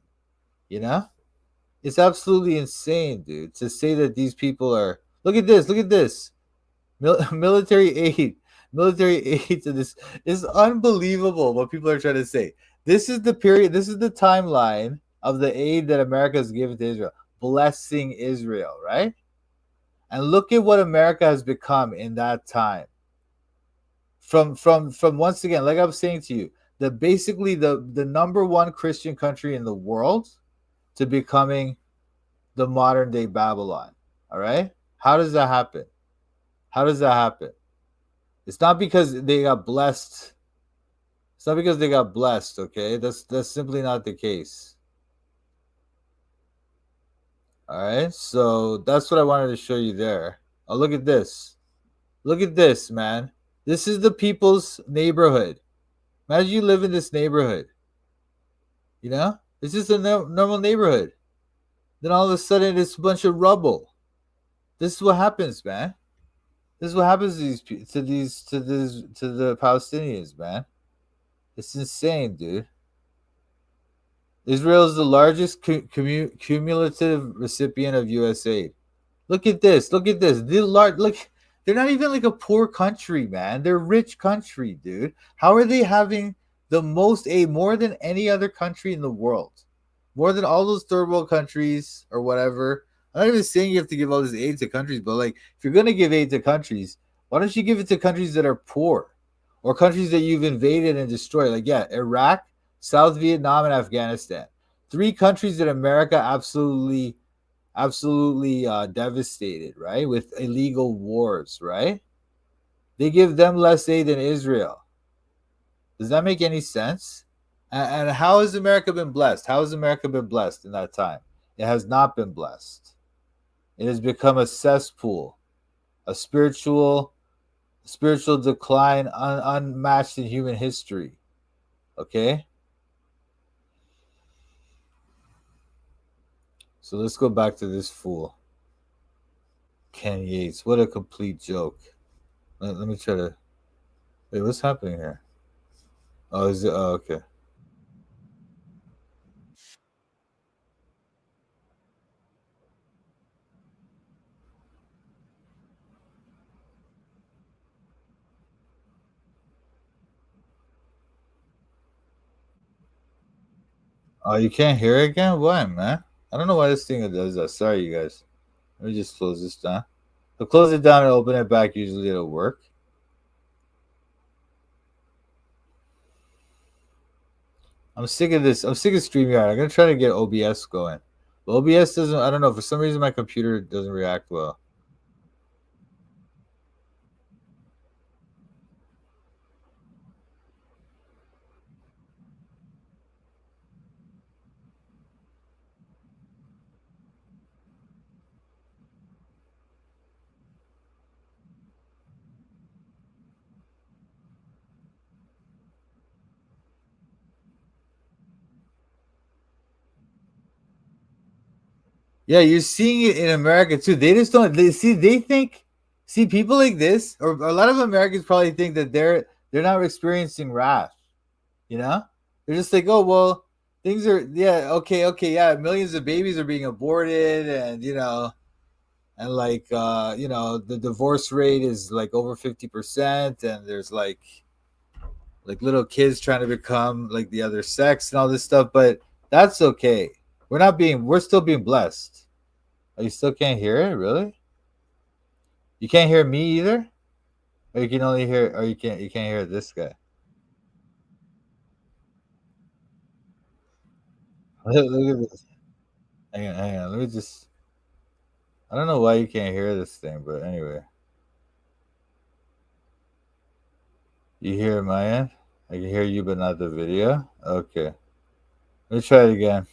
It's absolutely insane, dude, to say that these people are. Look at this. Military aid to this is unbelievable what people are trying to say. This is the period, this is the timeline of the aid that America has given to Israel, blessing Israel, right? And look at what America has become in that time. from once again, like I'm saying to you, basically the number one Christian country in the world to becoming the modern day Babylon. All right? How does that happen? How does that happen? It's not because they got blessed. It's not because they got blessed, okay? That's simply not the case. All right? So that's what I wanted to show you there. Oh, look at this. Look at this, man. This is the people's neighborhood. Imagine you live in this neighborhood. You know? It's just a normal neighborhood. Then all of a sudden it's a bunch of rubble. This is what happens, man. This is what happens to the Palestinians, man. It's insane, dude. Israel is the largest cumulative recipient of U.S. aid. Look at this. Look at this. Look, they're not even like a poor country, man. They're a rich country, dude. How are they having the most aid, more than any other country in the world? More than all those third world countries or whatever. I'm not even saying you have to give all this aid to countries, but like if you're gonna give aid to countries, why don't you give it to countries that are poor or countries that you've invaded and destroyed? Like, yeah, Iraq, South Vietnam, and Afghanistan. 3 countries that America absolutely devastated, right? With illegal wars, right? They give them less aid than Israel. Does that make any sense? And how has America been blessed? How has America been blessed in that time? It has not been blessed. It has become a cesspool, a spiritual decline unmatched in human history. Okay? So let's go back to this fool. Ken Yates. What a complete joke. Let me try to... Wait, what's happening here? Oh, is it? Oh, okay. Oh, you can't hear it again? Why, man? I don't know why this thing does that. Sorry, you guys. Let me just close this down. I'll close it down and open it back. Usually it'll work. I'm sick of this. I'm sick of StreamYard. I'm going to try to get OBS going. But OBS doesn't, I don't know. For some reason, my computer doesn't react well. Yeah, you're seeing it in America too. They just don't. They think. See, people like this, or a lot of Americans probably think that they're not experiencing wrath. You know, they're just like, oh well, things are okay, yeah, millions of babies are being aborted, and and like the divorce rate is like over 50%, and there's like little kids trying to become like the other sex and all this stuff, but that's okay. We're still being blessed. Oh, you still can't hear it? Really? You can't hear me either? Or you can only hear, or you can't hear this guy. Look at this. Hang on. Let me just, I don't know why you can't hear this thing, but anyway. You hear my end? I can hear you, but not the video. Okay. Let me try it again.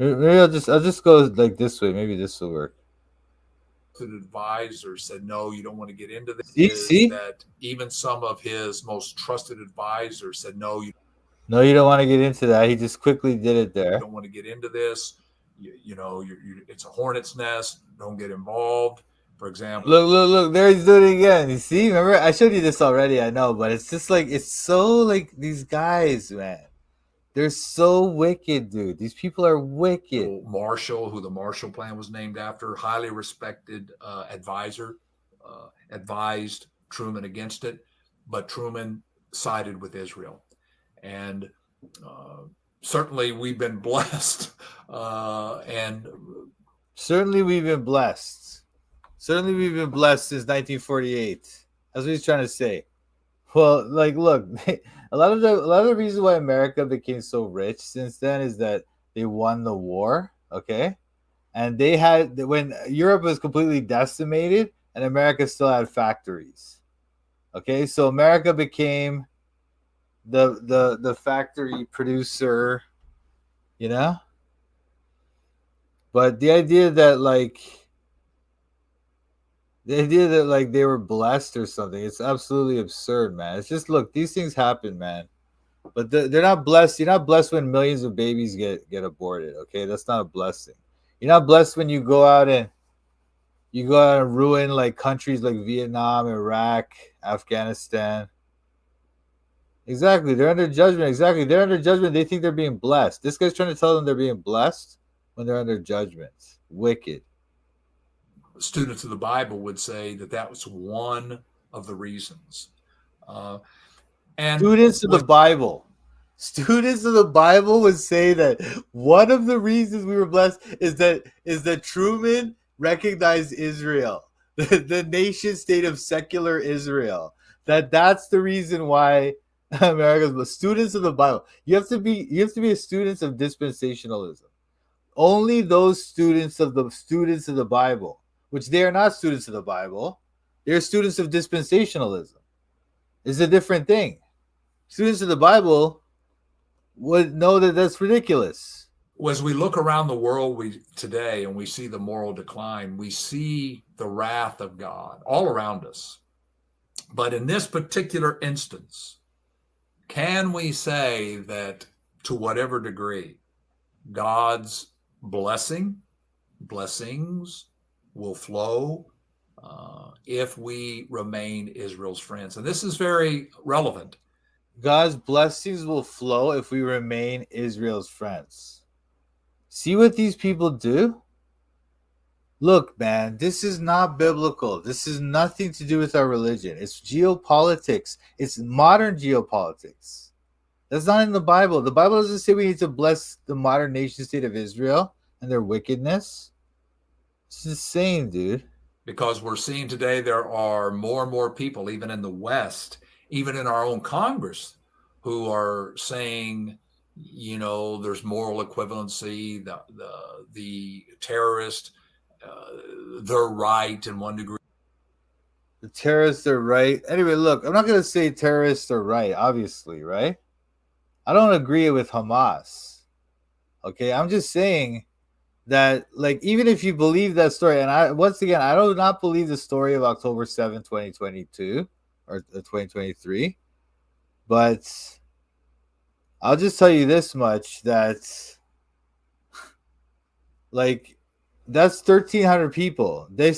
Maybe I'll just go like this way. Maybe this will work. Advisor said, no, you don't want to get into this. See? That even some of his most trusted advisors said, no, you don't want to get into that. He just quickly did it there. Don't want to get into this. It's a hornet's nest. Don't get involved. For example, look, there he's doing it again. You see? Remember, I showed you this already. I know, but it's just like, it's so like these guys, man. They're so wicked, dude. These people are wicked. Marshall, who the Marshall Plan was named after, highly respected advisor, advised Truman against it, but Truman sided with Israel. And certainly we've been blessed. Certainly we've been blessed. Certainly we've been blessed since 1948. That's what he's trying to say. Well, like, look, a lot of the reason why America became so rich since then is that they won the war, okay, and they had when Europe was completely decimated, and America still had factories, okay, so America became the factory producer, you know, but the idea that like they were blessed or something, it's absolutely absurd, man. It's just look, these things happen, man. But they're not blessed. You're not blessed when millions of babies get aborted. Okay, that's not a blessing. You're not blessed when you go out and ruin like countries like Vietnam, Iraq, Afghanistan. Exactly, they're under judgment. Exactly, they're under judgment. They think they're being blessed. This guy's trying to tell them they're being blessed when they're under judgment. Wicked. Students of the Bible would say that that was one of the reasons. And Students of the Bible. Students of the Bible would say that one of the reasons we were blessed is that Truman recognized Israel, the nation state of secular Israel. That's the reason why America's blessed. Students of the Bible. You have to be a student of dispensationalism. Only those students of the Bible, which they are not students of the Bible, they're students of dispensationalism. It's a different thing. Students of the Bible would know that that's ridiculous. As we look around the world today and we see the moral decline, we see the wrath of God all around us. But in this particular instance, can we say that to whatever degree God's blessings will flow if we remain Israel's friends? And this is very relevant. God's blessings will flow if we remain Israel's friends. See what these people do? Look, man, this is not biblical. This has nothing to do with our religion. It's geopolitics. It's modern geopolitics. That's not in the Bible. The Bible doesn't say we need to bless the modern nation state of Israel and their wickedness. It's insane, dude. Because we're seeing today there are more and more people, even in the West, even in our own Congress, who are saying, there's moral equivalency, the terrorist, they're right in one degree. The terrorists are right. Anyway, look, I'm not going to say terrorists are right, obviously, right? I don't agree with Hamas. Okay, I'm just saying that, like, even if you believe that story, and I do not believe the story of October 7, 2022 or 2023, but I'll just tell you this much, that like that's 1,300 people. They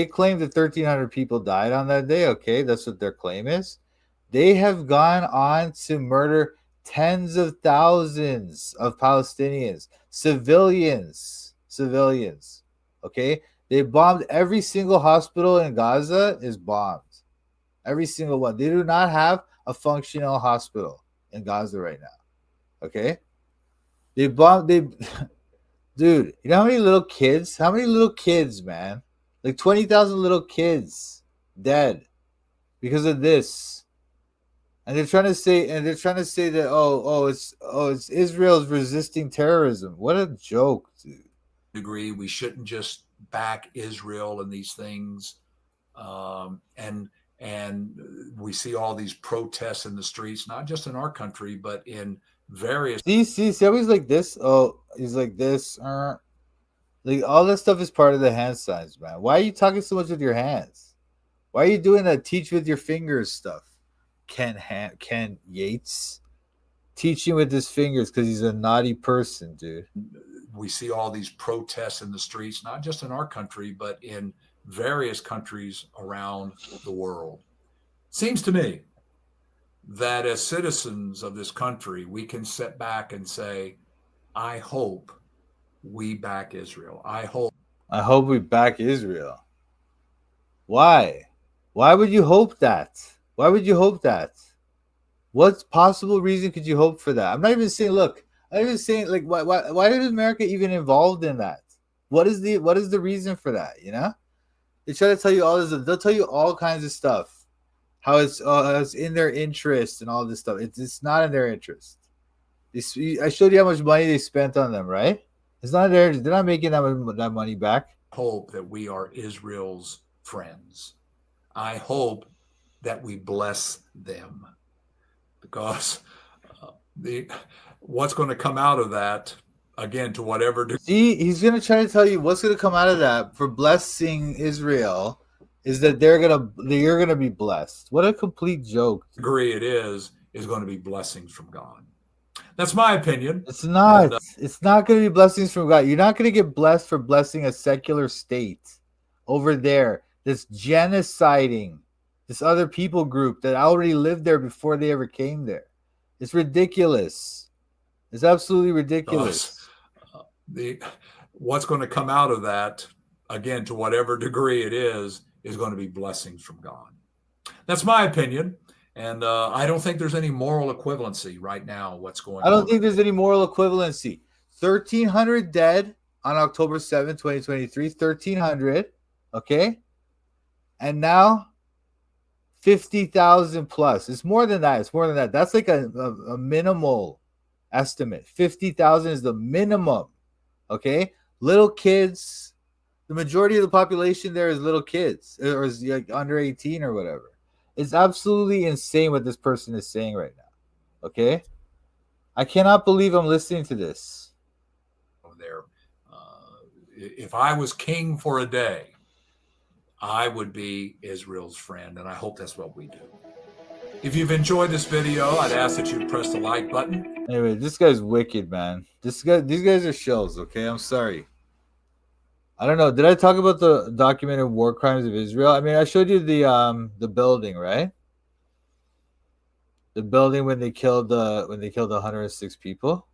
claim that 1,300 people died on that day. Okay, that's what their claim is. They have gone on to murder tens of thousands of Palestinians, civilians. Okay, they bombed every single hospital in Gaza. Is bombed, every single one. They do not have a functional hospital in Gaza right now. Okay, they bombed. Dude, you know how many little kids? How many little kids, man? Like 20,000 little kids dead because of this. And they're trying to say that it's Israel's resisting terrorism. What a joke, dude. Degree, we shouldn't just back Israel and these things. And we see all these protests in the streets, not just in our country, but in various. See how he's like this? Oh, he's like this. Like all that stuff is part of the hand signs, man. Why are you talking so much with your hands? Why are you doing that teach with your fingers stuff? Ken Yates teaching with his fingers because he's a naughty person, dude. We see all these protests in the streets, not just in our country, but in various countries around the world. Seems to me that as citizens of this country, we can sit back and say, I hope we back Israel. I hope we back Israel. Why? Why would you hope that? Why would you hope that? What possible reason could you hope for that? I'm not even saying, like, why is America even involved in that? What is the reason for that? They try to tell you all this. They'll tell you all kinds of stuff. how it's in their interest and all this stuff. It's not in their interest. I showed you how much money they spent on them, right? It's not there. They're not making that money back. Hope that we are Israel's friends. I hope that we bless them, because what's going to come out of that, again, to whatever degree. See, he's gonna try to tell you what's gonna come out of that for blessing Israel is that you're gonna be blessed. What a complete joke. It is going to be blessings from God. That's my opinion. It's not. It's not going to be blessings from God. You're not going to get blessed for blessing a secular state over there that's genociding this other people group that already lived there before they ever came there. It's ridiculous. It's absolutely ridiculous. What's going to come out of that, again, to whatever degree it is going to be blessings from God. That's my opinion. And I don't think there's any moral equivalency right now. What's going on? I don't think there's any moral equivalency. 1,300 dead on October 7, 2023. 1,300. Okay. And now 50,000 plus. It's more than that. It's more than that. That's like a minimal estimate. 50,000 is the minimum. Okay. Little kids. The majority of the population there is little kids or is like under 18 or whatever. It's absolutely insane what this person is saying right now. Okay? I cannot believe I'm listening to this. If I was king for a day, I would be Israel's friend, and I hope that's what we do. If you've enjoyed this video, I'd ask that you press the like button. Anyway, this guy's wicked, man. These guys are shells, okay? I'm sorry. I don't know. Did I talk about the documented war crimes of Israel? I mean, I showed you the building, right? The building when they killed 106 people.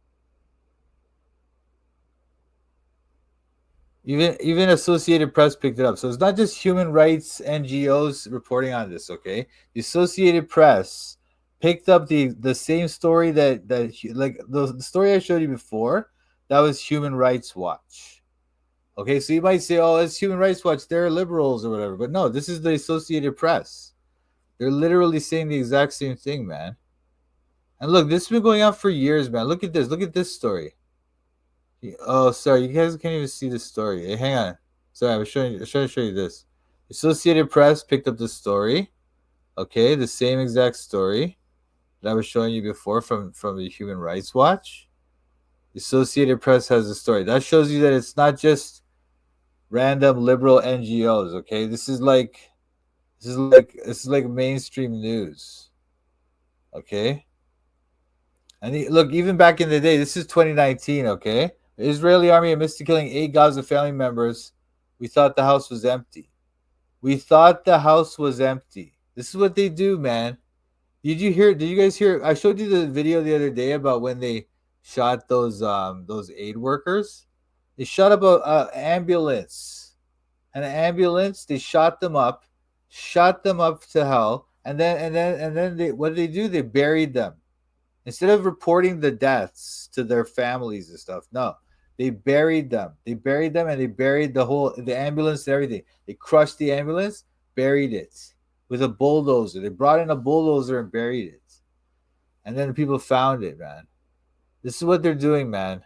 Even Associated Press picked it up. So it's not just human rights NGOs reporting on this, okay? The Associated Press picked up the same story that like the story I showed you before. That was Human Rights Watch. Okay, so you might say, oh, it's Human Rights Watch, they're liberals or whatever. But no, this is the Associated Press. They're literally saying the exact same thing, man. And look, this has been going on for years, man. Look at this. Look at this story. Oh, sorry, you guys can't even see the story. Hey, hang on. Sorry, I was trying to show you this. Associated Press picked up the story. Okay, the same exact story that I was showing you before from the Human Rights Watch. The Associated Press has a story. That shows you that it's not just random liberal NGOs, okay? This is like mainstream news. Okay? And look, even back in the day, this is 2019, okay? The Israeli army admits to killing 8 Gaza family members. We thought the house was empty. We thought the house was empty. This is what they do, man. Did you guys hear? I showed you the video the other day about when they shot those aid workers. They shot up an ambulance. An ambulance, they shot them up to hell, and then what did they do? They buried them. Instead of reporting the deaths to their families and stuff, no. They buried them. They buried them, and they buried the ambulance and everything. They crushed the ambulance, buried it with a bulldozer. They brought in a bulldozer and buried it. And then people found it, man. This is what they're doing, man.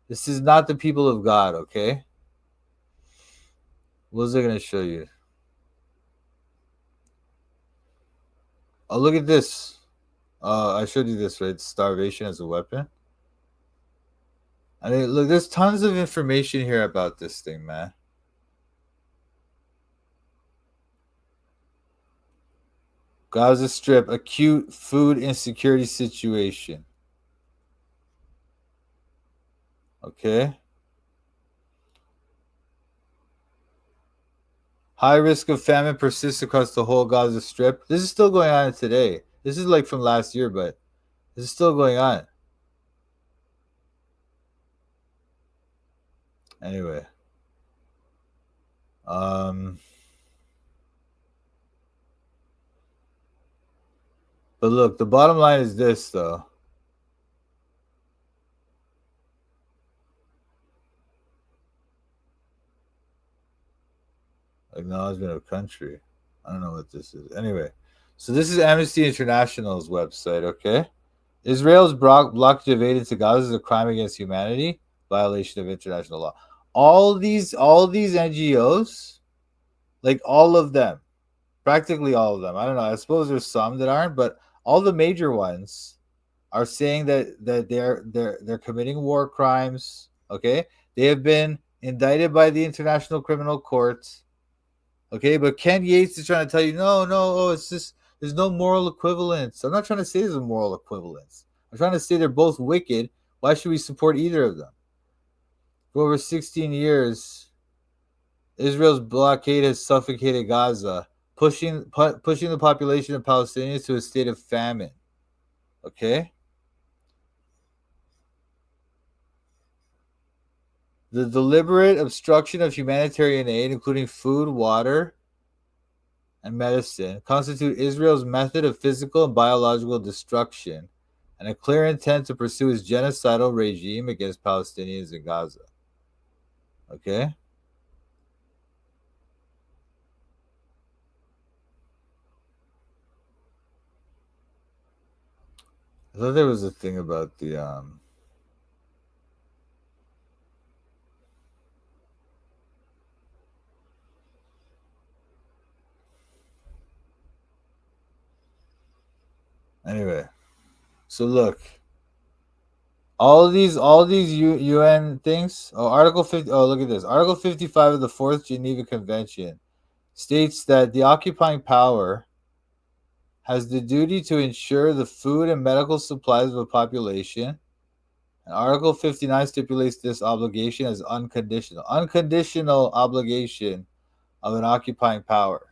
This is not the people of God, okay? What was I going to show you? Oh, look at this. I showed you this, right? Starvation as a weapon. I mean, look, there's tons of information here about this thing, man. Gaza Strip, acute food insecurity situation. Okay. High risk of famine persists across the whole Gaza Strip. This is still going on today. This is like from last year, but this is still going on. Anyway. But look, the bottom line is this, though. Acknowledgement of country. I don't know what this is. Anyway, so this is Amnesty International's website, okay? Israel's blockage of aid into Gaza is a crime against humanity, violation of international law. All these NGOs, like all of them, practically all of them. I don't know. I suppose there's some that aren't, but all the major ones are saying that they're committing war crimes. Okay, they have been indicted by the International Criminal Court. Okay, but Ken Yates is trying to tell you, no, it's just there's no moral equivalence. I'm not trying to say there's a moral equivalence. I'm trying to say they're both wicked. Why should we support either of them? For over 16 years, Israel's blockade has suffocated Gaza, pushing the population of Palestinians to a state of famine. Okay? The deliberate obstruction of humanitarian aid, including food, water, and medicine, constitute Israel's method of physical and biological destruction and a clear intent to pursue its genocidal regime against Palestinians in Gaza. Okay? I thought there was a thing about the anyway. So look, all these UN things. Oh, Article 50. Oh, look at this. Article 55 of the Fourth Geneva Convention states that the occupying power has the duty to ensure the food and medical supplies of a population. And Article 59 stipulates this obligation as unconditional obligation of an occupying power.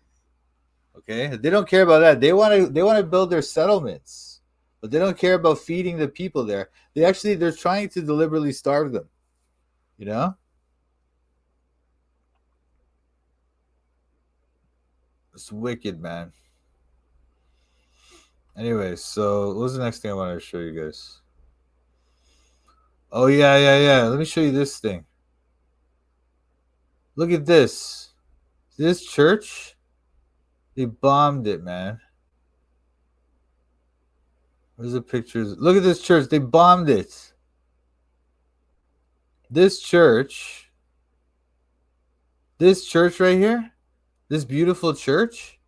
Okay, they don't care about that. They want to build their settlements, but they don't care about feeding the people there. They're trying to deliberately starve them. You know, it's wicked, man. Anyway, so what was the next thing I wanted to show you guys? Oh yeah. Let me show you this thing. Look at this. This church. They bombed it, man. Where's the pictures? Look at this church. They bombed it. This church right here, this beautiful church,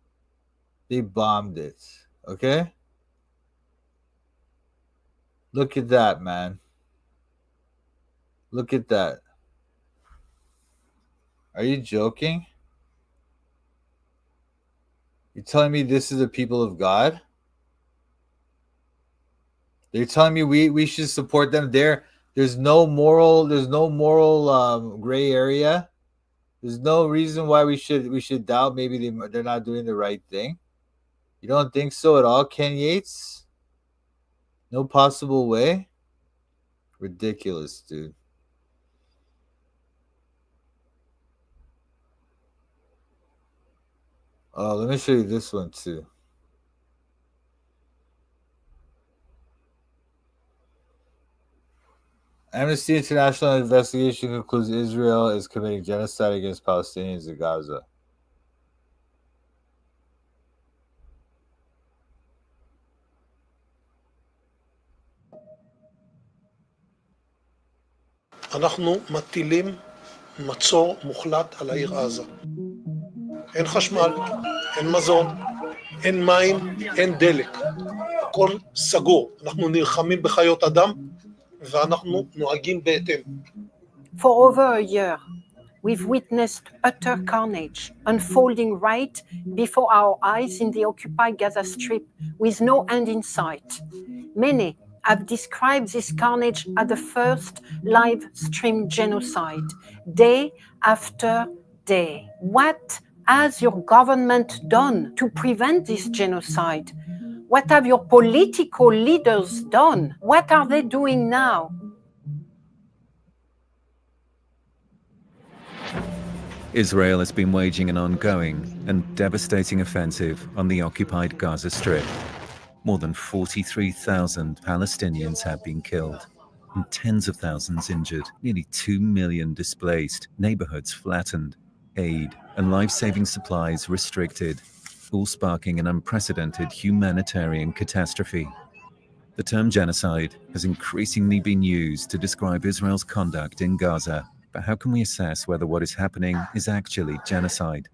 they bombed it. Okay? Look at that, man. Look at that. Are you joking? You're telling me this is the people of God? They're telling me we should support them. There's no moral gray area. There's no reason why we should doubt maybe they're not doing the right thing. You don't think so at all, Ken Yates? No possible way? Ridiculous, dude. Oh, let me show you this one too. Amnesty International investigation concludes Israel is committing genocide against Palestinians in Gaza. אנחנו מטילים מצור מוחלט על העיר עזה. אין חשמל, אין מזון, אין מים, אין דלק. הכל סגור. אנחנו נלחמים בחיות אדם ואנחנו נוהגים בהתאם. For over a year, we've witnessed utter carnage unfolding right before our eyes in the occupied Gaza Strip with no end in sight. Many have described this carnage as the first live stream genocide, day after day. What has your government done to prevent this genocide? What have your political leaders done? What are they doing now? Israel has been waging an ongoing and devastating offensive on the occupied Gaza Strip. More than 43,000 Palestinians have been killed and tens of thousands injured, nearly 2 million displaced, neighborhoods flattened, aid and life-saving supplies restricted. all sparking an unprecedented humanitarian catastrophe. The term genocide has increasingly been used to describe Israel's conduct in Gaza, but how can we assess whether what is happening is actually genocide?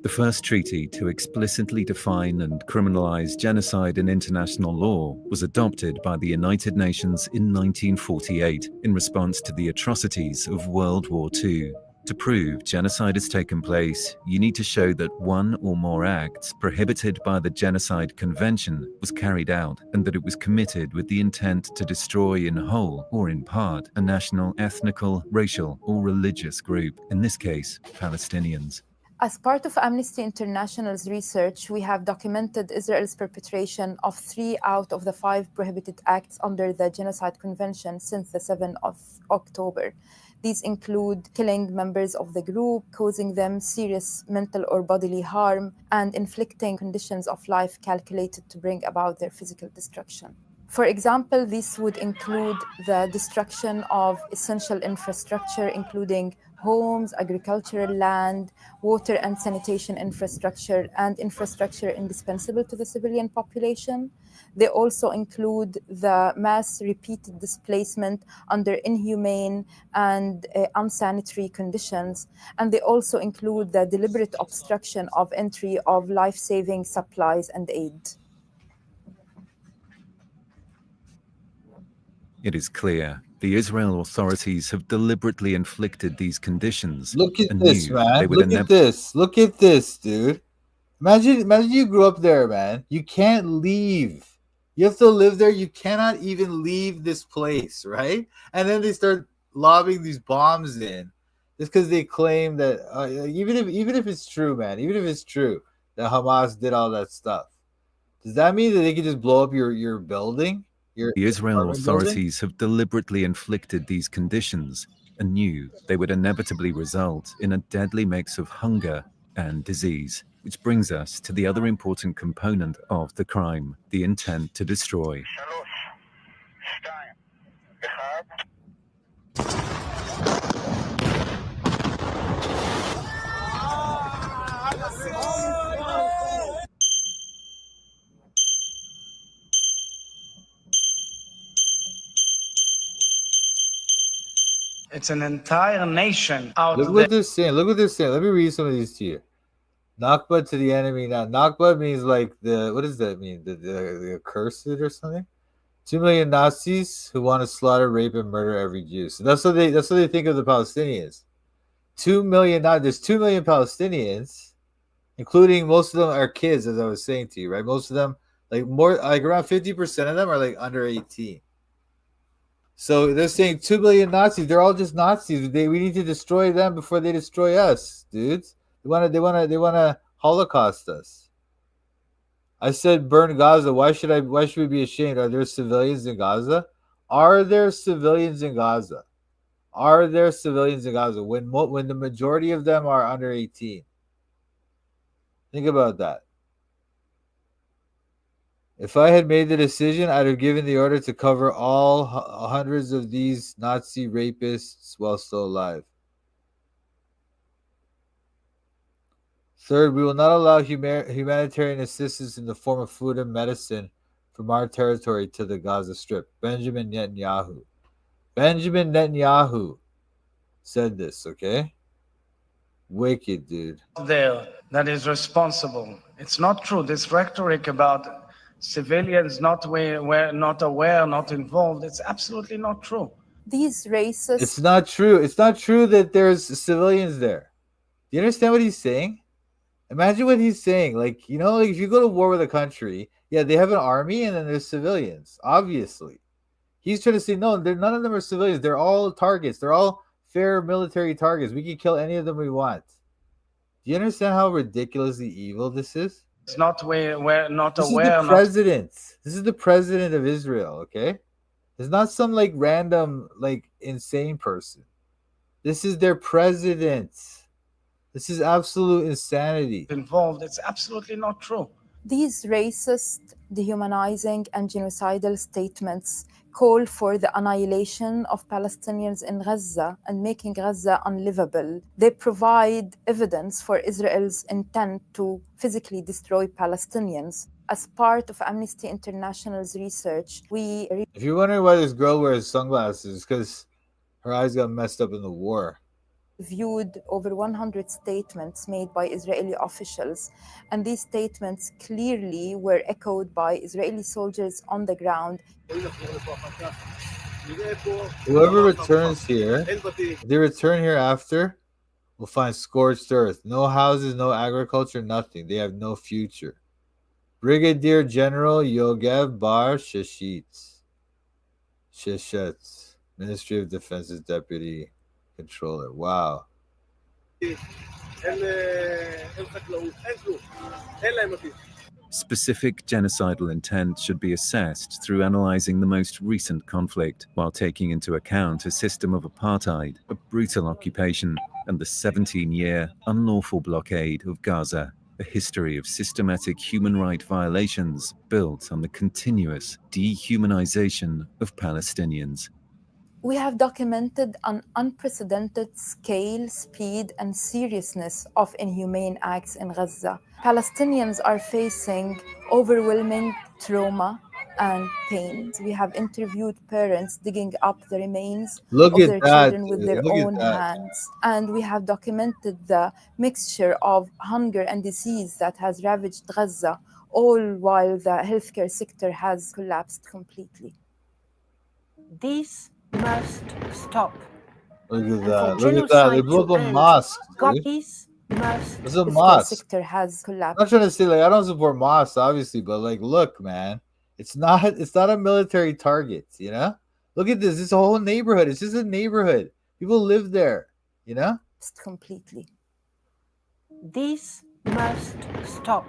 The first treaty to explicitly define and criminalize genocide in international law was adopted by the United Nations in 1948 in response to the atrocities of World War II. To prove genocide has taken place, you need to show that one or more acts prohibited by the Genocide Convention was carried out and that it was committed with the intent to destroy in whole or in part a national, ethnical, racial, or religious group, in this case, Palestinians. As part of Amnesty International's research, we have documented Israel's perpetration of 3 out of the 5 prohibited acts under the Genocide Convention since the 7th of October. These include killing members of the group, causing them serious mental or bodily harm, and inflicting conditions of life calculated to bring about their physical destruction. For example, this would include the destruction of essential infrastructure, including homes, agricultural land, water and sanitation infrastructure, and infrastructure indispensable to the civilian population. They also include the mass repeated displacement under inhumane and unsanitary conditions. And they also include the deliberate obstruction of entry of life-saving supplies and aid. It is clear the Israel authorities have deliberately inflicted these conditions. Look at and this, knew man. they would Look at this. Look at this, dude. Imagine you grew up there, man. You can't leave. You have to live there. You cannot even leave this place, right? And then they start lobbing these bombs in, just because they claim that even if it's true, man, even if it's true that Hamas did all that stuff, does that mean that they can just blow up your building? The Israel authorities have deliberately inflicted these conditions and knew they would inevitably result in a deadly mix of hunger and disease, which brings us to the other important component of the crime, the intent to destroy. It's an entire nation out Look there. what they're saying. Look what they're saying. Let me read some of these to you. Nakba to the enemy. Now, Nakba means like what does that mean? The accursed or something? 2 million Nazis who want to slaughter, rape, and murder every Jew. So that's what they think of the Palestinians. 2 million. Now there's 2 million Palestinians, including most of them are kids, as I was saying to you, right? Most of them, around 50% of them are like under 18. So they're saying 2 million Nazis. They're all just Nazis. We need to destroy them before they destroy us, dudes. They want to Holocaust us. I said burn Gaza. Why should we be ashamed? Are there civilians in Gaza? Are there civilians in Gaza? Are there civilians in Gaza when the majority of them are under 18? Think about that. If I had made the decision, I'd have given the order to cover all hundreds of these Nazi rapists while still alive. Third, we will not allow humanitarian assistance in the form of food and medicine from our territory to the Gaza Strip. Benjamin Netanyahu said this, okay? Wicked, dude. There that is responsible. It's not true. This rhetoric about civilians not aware, not involved, it's absolutely not true. These racists... It's not true. It's not true that there's civilians there. Do you understand what he's saying? Imagine what he's saying. Like if you go to war with a country, yeah, they have an army and then there's civilians, obviously. He's trying to say, no, none of them are civilians. They're all targets. They're all fair military targets. We can kill any of them we want. Do you understand how ridiculously evil this is? It's not aware. This is the president. This is the president of Israel, okay? It's not some random insane person. This is their president. This is absolute insanity. Involved. It's absolutely not true. These racist, dehumanizing, and genocidal statements call for the annihilation of Palestinians in Gaza and making Gaza unlivable. They provide evidence for Israel's intent to physically destroy Palestinians. As part of Amnesty International's research, If you're wondering why this girl wears sunglasses, it's because her eyes got messed up in the war. reviewed over 100 statements made by Israeli officials, and these statements clearly were echoed by Israeli soldiers on the ground. Whoever returns here, if they return here after, will find scorched earth. No houses, no agriculture, nothing. They have no future. Brigadier General Yogev Bar Sheshetz, Ministry of Defense's Deputy Controller. Wow. Specific genocidal intent should be assessed through analysing the most recent conflict, while taking into account a system of apartheid, a brutal occupation, and the 17-year unlawful blockade of Gaza, a history of systematic human rights violations built on the continuous dehumanization of Palestinians. We have documented an unprecedented scale, speed, and seriousness of inhumane acts in Gaza. Palestinians are facing overwhelming trauma and pain. We have interviewed parents digging up the remains of their children with their own hands. And we have documented the mixture of hunger and disease that has ravaged Gaza, all while the healthcare sector has collapsed completely. This must stop. Look at that. Look at that. They blew up a mosque. This must. It's a mosque. Sector has collapsed. I'm not trying to say like I don't support mosques, obviously, but like, look, man, it's not a military target. You know, look at this. It's a whole neighborhood. It's just a neighborhood. People live there. You know, completely. This must stop.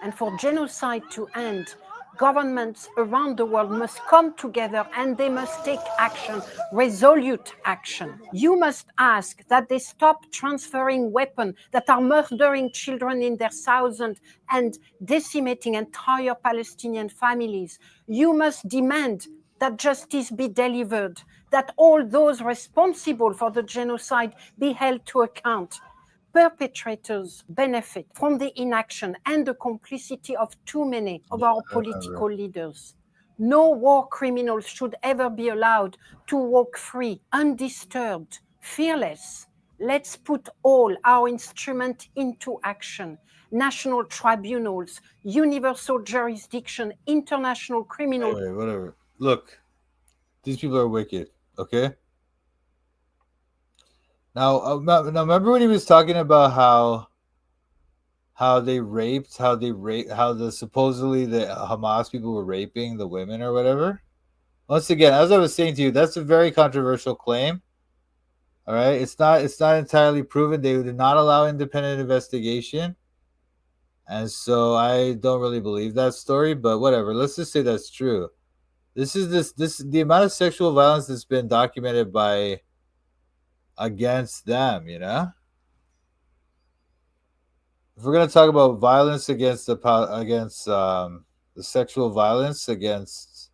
And for genocide to end, governments around the world must come together and they must take action, resolute action. You must ask that they stop transferring weapons that are murdering children in their thousands and decimating entire Palestinian families. You must demand that justice be delivered, that all those responsible for the genocide be held to account. Perpetrators benefit from the inaction and the complicity of too many of our political leaders. No war criminals should ever be allowed to walk free, undisturbed, fearless. Let's put all our instruments into action. National tribunals, universal jurisdiction, international criminal... Whatever. Look, these people are wicked, okay? Now, remember when he was talking about how supposedly the Hamas people were raping the women or whatever? Once again, as I was saying to you, that's a very controversial claim. All right, it's not entirely proven. They did not allow independent investigation, and so I don't really believe that story. But whatever, let's just say that's true. This is the amount of sexual violence that's been documented against them, you know. If we're gonna talk about violence against the sexual violence against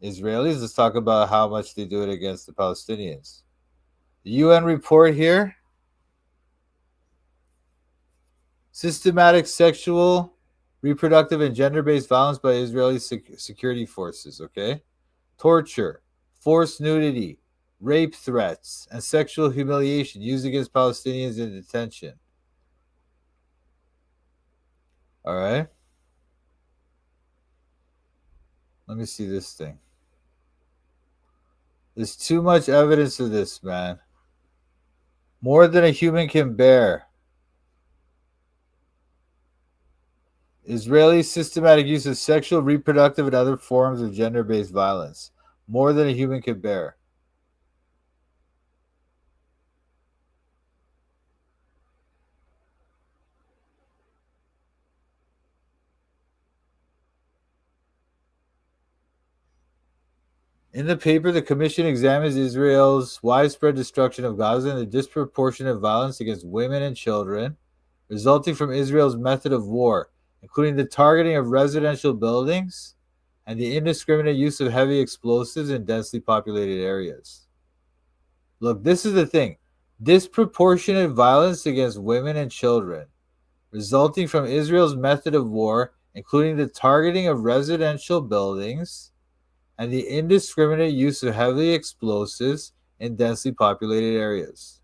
Israelis, let's talk about how much they do it against the Palestinians. The UN report here: systematic sexual, reproductive, and gender-based violence by Israeli security forces. Okay, torture, forced nudity, rape threats, and sexual humiliation used against Palestinians in detention. All right. Let me see this thing. There's too much evidence of this, man. More than a human can bear. Israeli systematic use of sexual, reproductive, and other forms of gender-based violence. More than a human can bear. In the paper, the Commission examines Israel's widespread destruction of Gaza and the disproportionate violence against women and children resulting from Israel's method of war, including the targeting of residential buildings and the indiscriminate use of heavy explosives in densely populated areas. Look, this is the thing. Disproportionate violence against women and children, resulting from Israel's method of war, including the targeting of residential buildings and the indiscriminate use of heavy explosives in densely populated areas.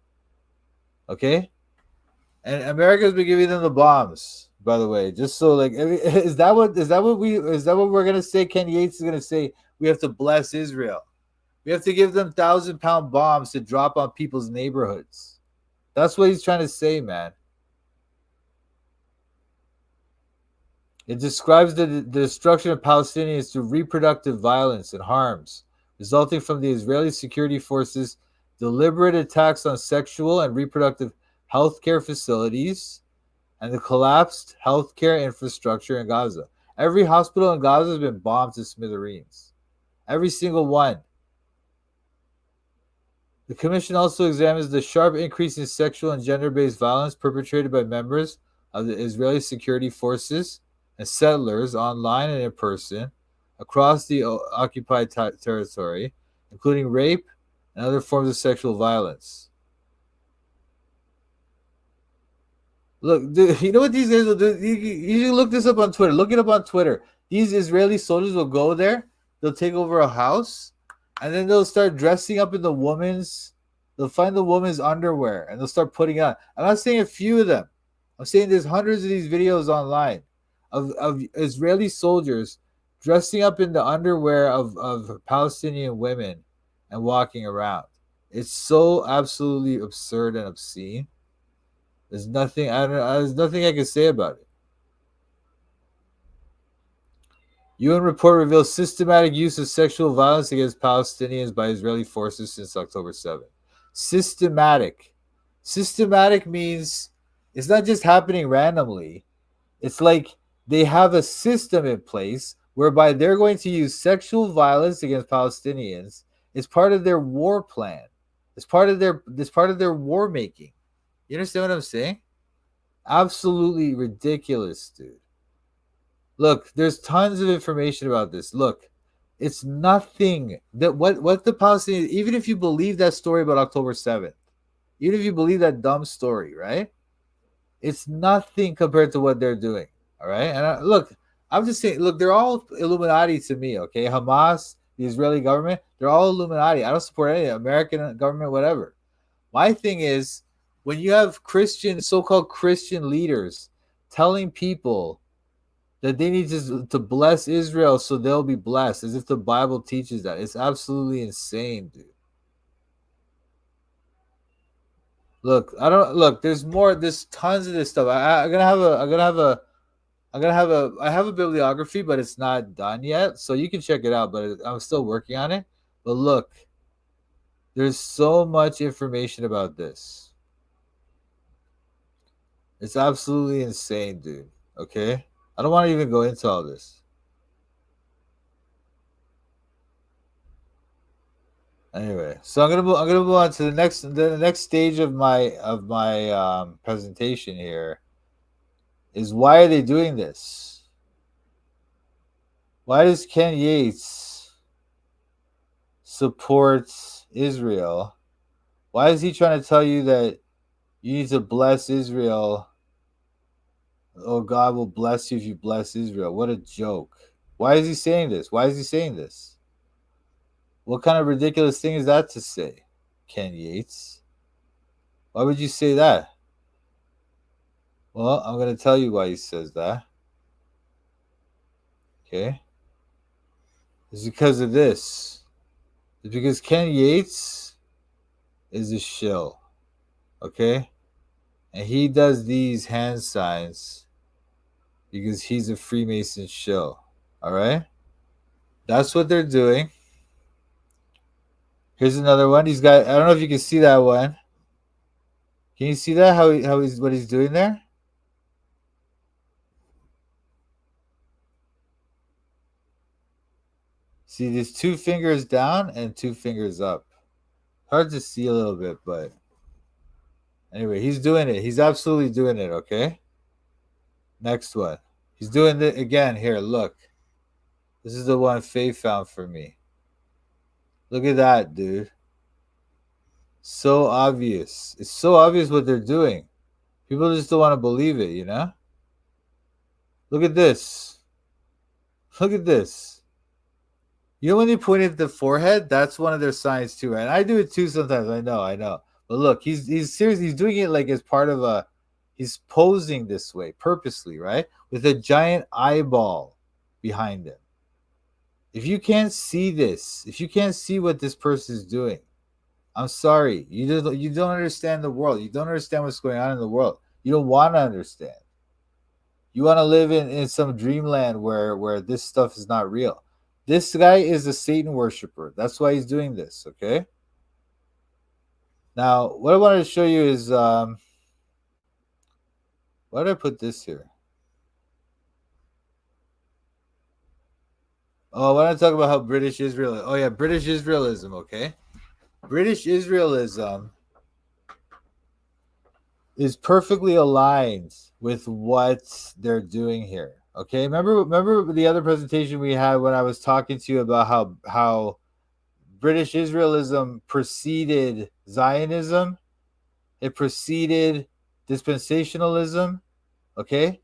Okay? And America's been giving them the bombs, by the way. Just so like is that what we're gonna say? Ken Yates is gonna say we have to bless Israel. We have to give them 1,000-pound bombs to drop on people's neighborhoods. That's what he's trying to say, man. It describes the destruction of Palestinians through reproductive violence and harms resulting from the Israeli security forces' deliberate attacks on sexual and reproductive healthcare facilities and the collapsed healthcare infrastructure in Gaza. Every hospital in Gaza has been bombed to smithereens. Every single one. The commission also examines the sharp increase in sexual and gender-based violence perpetrated by members of the Israeli security forces and settlers online and in person across the occupied territory, including rape and other forms of sexual violence. Look, dude, you know what these guys will do? You should look this up on Twitter. Look it up on Twitter. These Israeli soldiers will go there, they'll take over a house, and then they'll start dressing up in they'll find the woman's underwear, and they'll start putting on. I'm not saying a few of them. I'm saying there's hundreds of these videos online of Israeli soldiers dressing up in the underwear of Palestinian women and walking around. It's so absolutely absurd and obscene. There's nothing I can say about it. UN report reveals systematic use of sexual violence against Palestinians by Israeli forces since October 7th. Systematic. Systematic means it's not just happening randomly. It's like they have a system in place whereby they're going to use sexual violence against Palestinians. It's part of their war plan. It's part of their war making. You understand what I'm saying? Absolutely ridiculous, dude. Look, there's tons of information about this. Look, it's nothing that what the Palestinians, even if you believe that story about October 7th, even if you believe that dumb story, right? It's nothing compared to what they're doing. All right. And look, I'm just saying, look, they're all Illuminati to me. Okay. Hamas, the Israeli government, they're all Illuminati. I don't support any American government, whatever. My thing is, when you have so-called Christian leaders telling people that they need to bless Israel so they'll be blessed, as if the Bible teaches that, it's absolutely insane, dude. Look, there's more. There's tons of this stuff. I have a bibliography, but it's not done yet, so you can check it out. But I'm still working on it. But look, there's so much information about this. It's absolutely insane, dude. Okay, I don't want to even go into all this. Anyway, so I'm gonna move on to the next stage of my presentation here. Is why are they doing this? Why does Ken Yates support Israel? Why is he trying to tell you that you need to bless Israel? Oh, God will bless you if you bless Israel. What a joke. Why is he saying this? Why is he saying this? What kind of ridiculous thing is that to say, Ken Yates? Why would you say that? Well, I'm going to tell you why he says that. Okay? It's because of this. It's because Ken Yates is a shill. Okay? And he does these hand signs because he's a Freemason shill. Alright? That's what they're doing. Here's another one. He's got, I don't know if you can see that one. Can you see that? What he's doing there? See, there's 2 fingers down and 2 fingers up. Hard to see a little bit, but anyway, he's doing it. He's absolutely doing it, okay? Next one. He's doing it again here. Look. This is the one Faith found for me. Look at that, dude. So obvious. It's so obvious what they're doing. People just don't want to believe it, you know? Look at this. Look at this. You know when they point at the forehead? That's one of their signs too, right? And I do it too sometimes. I know. But look, he's serious. He's doing it like as part of a. He's posing this way purposely, right? With a giant eyeball behind him. If you can't see this, if you can't see what this person is doing, I'm sorry. You don't understand the world. You don't understand what's going on in the world. You don't want to understand. You want to live in some dreamland where this stuff is not real. This guy is a Satan worshiper. That's why he's doing this, okay? Now, what I wanted to show you is, why did I put this here? Oh, I want to talk about how British Israel. Oh yeah, British Israelism. Okay, British Israelism is perfectly aligned with what they're doing here. Okay, remember the other presentation we had when I was talking to you about how British Israelism preceded Zionism, it preceded dispensationalism. Okay.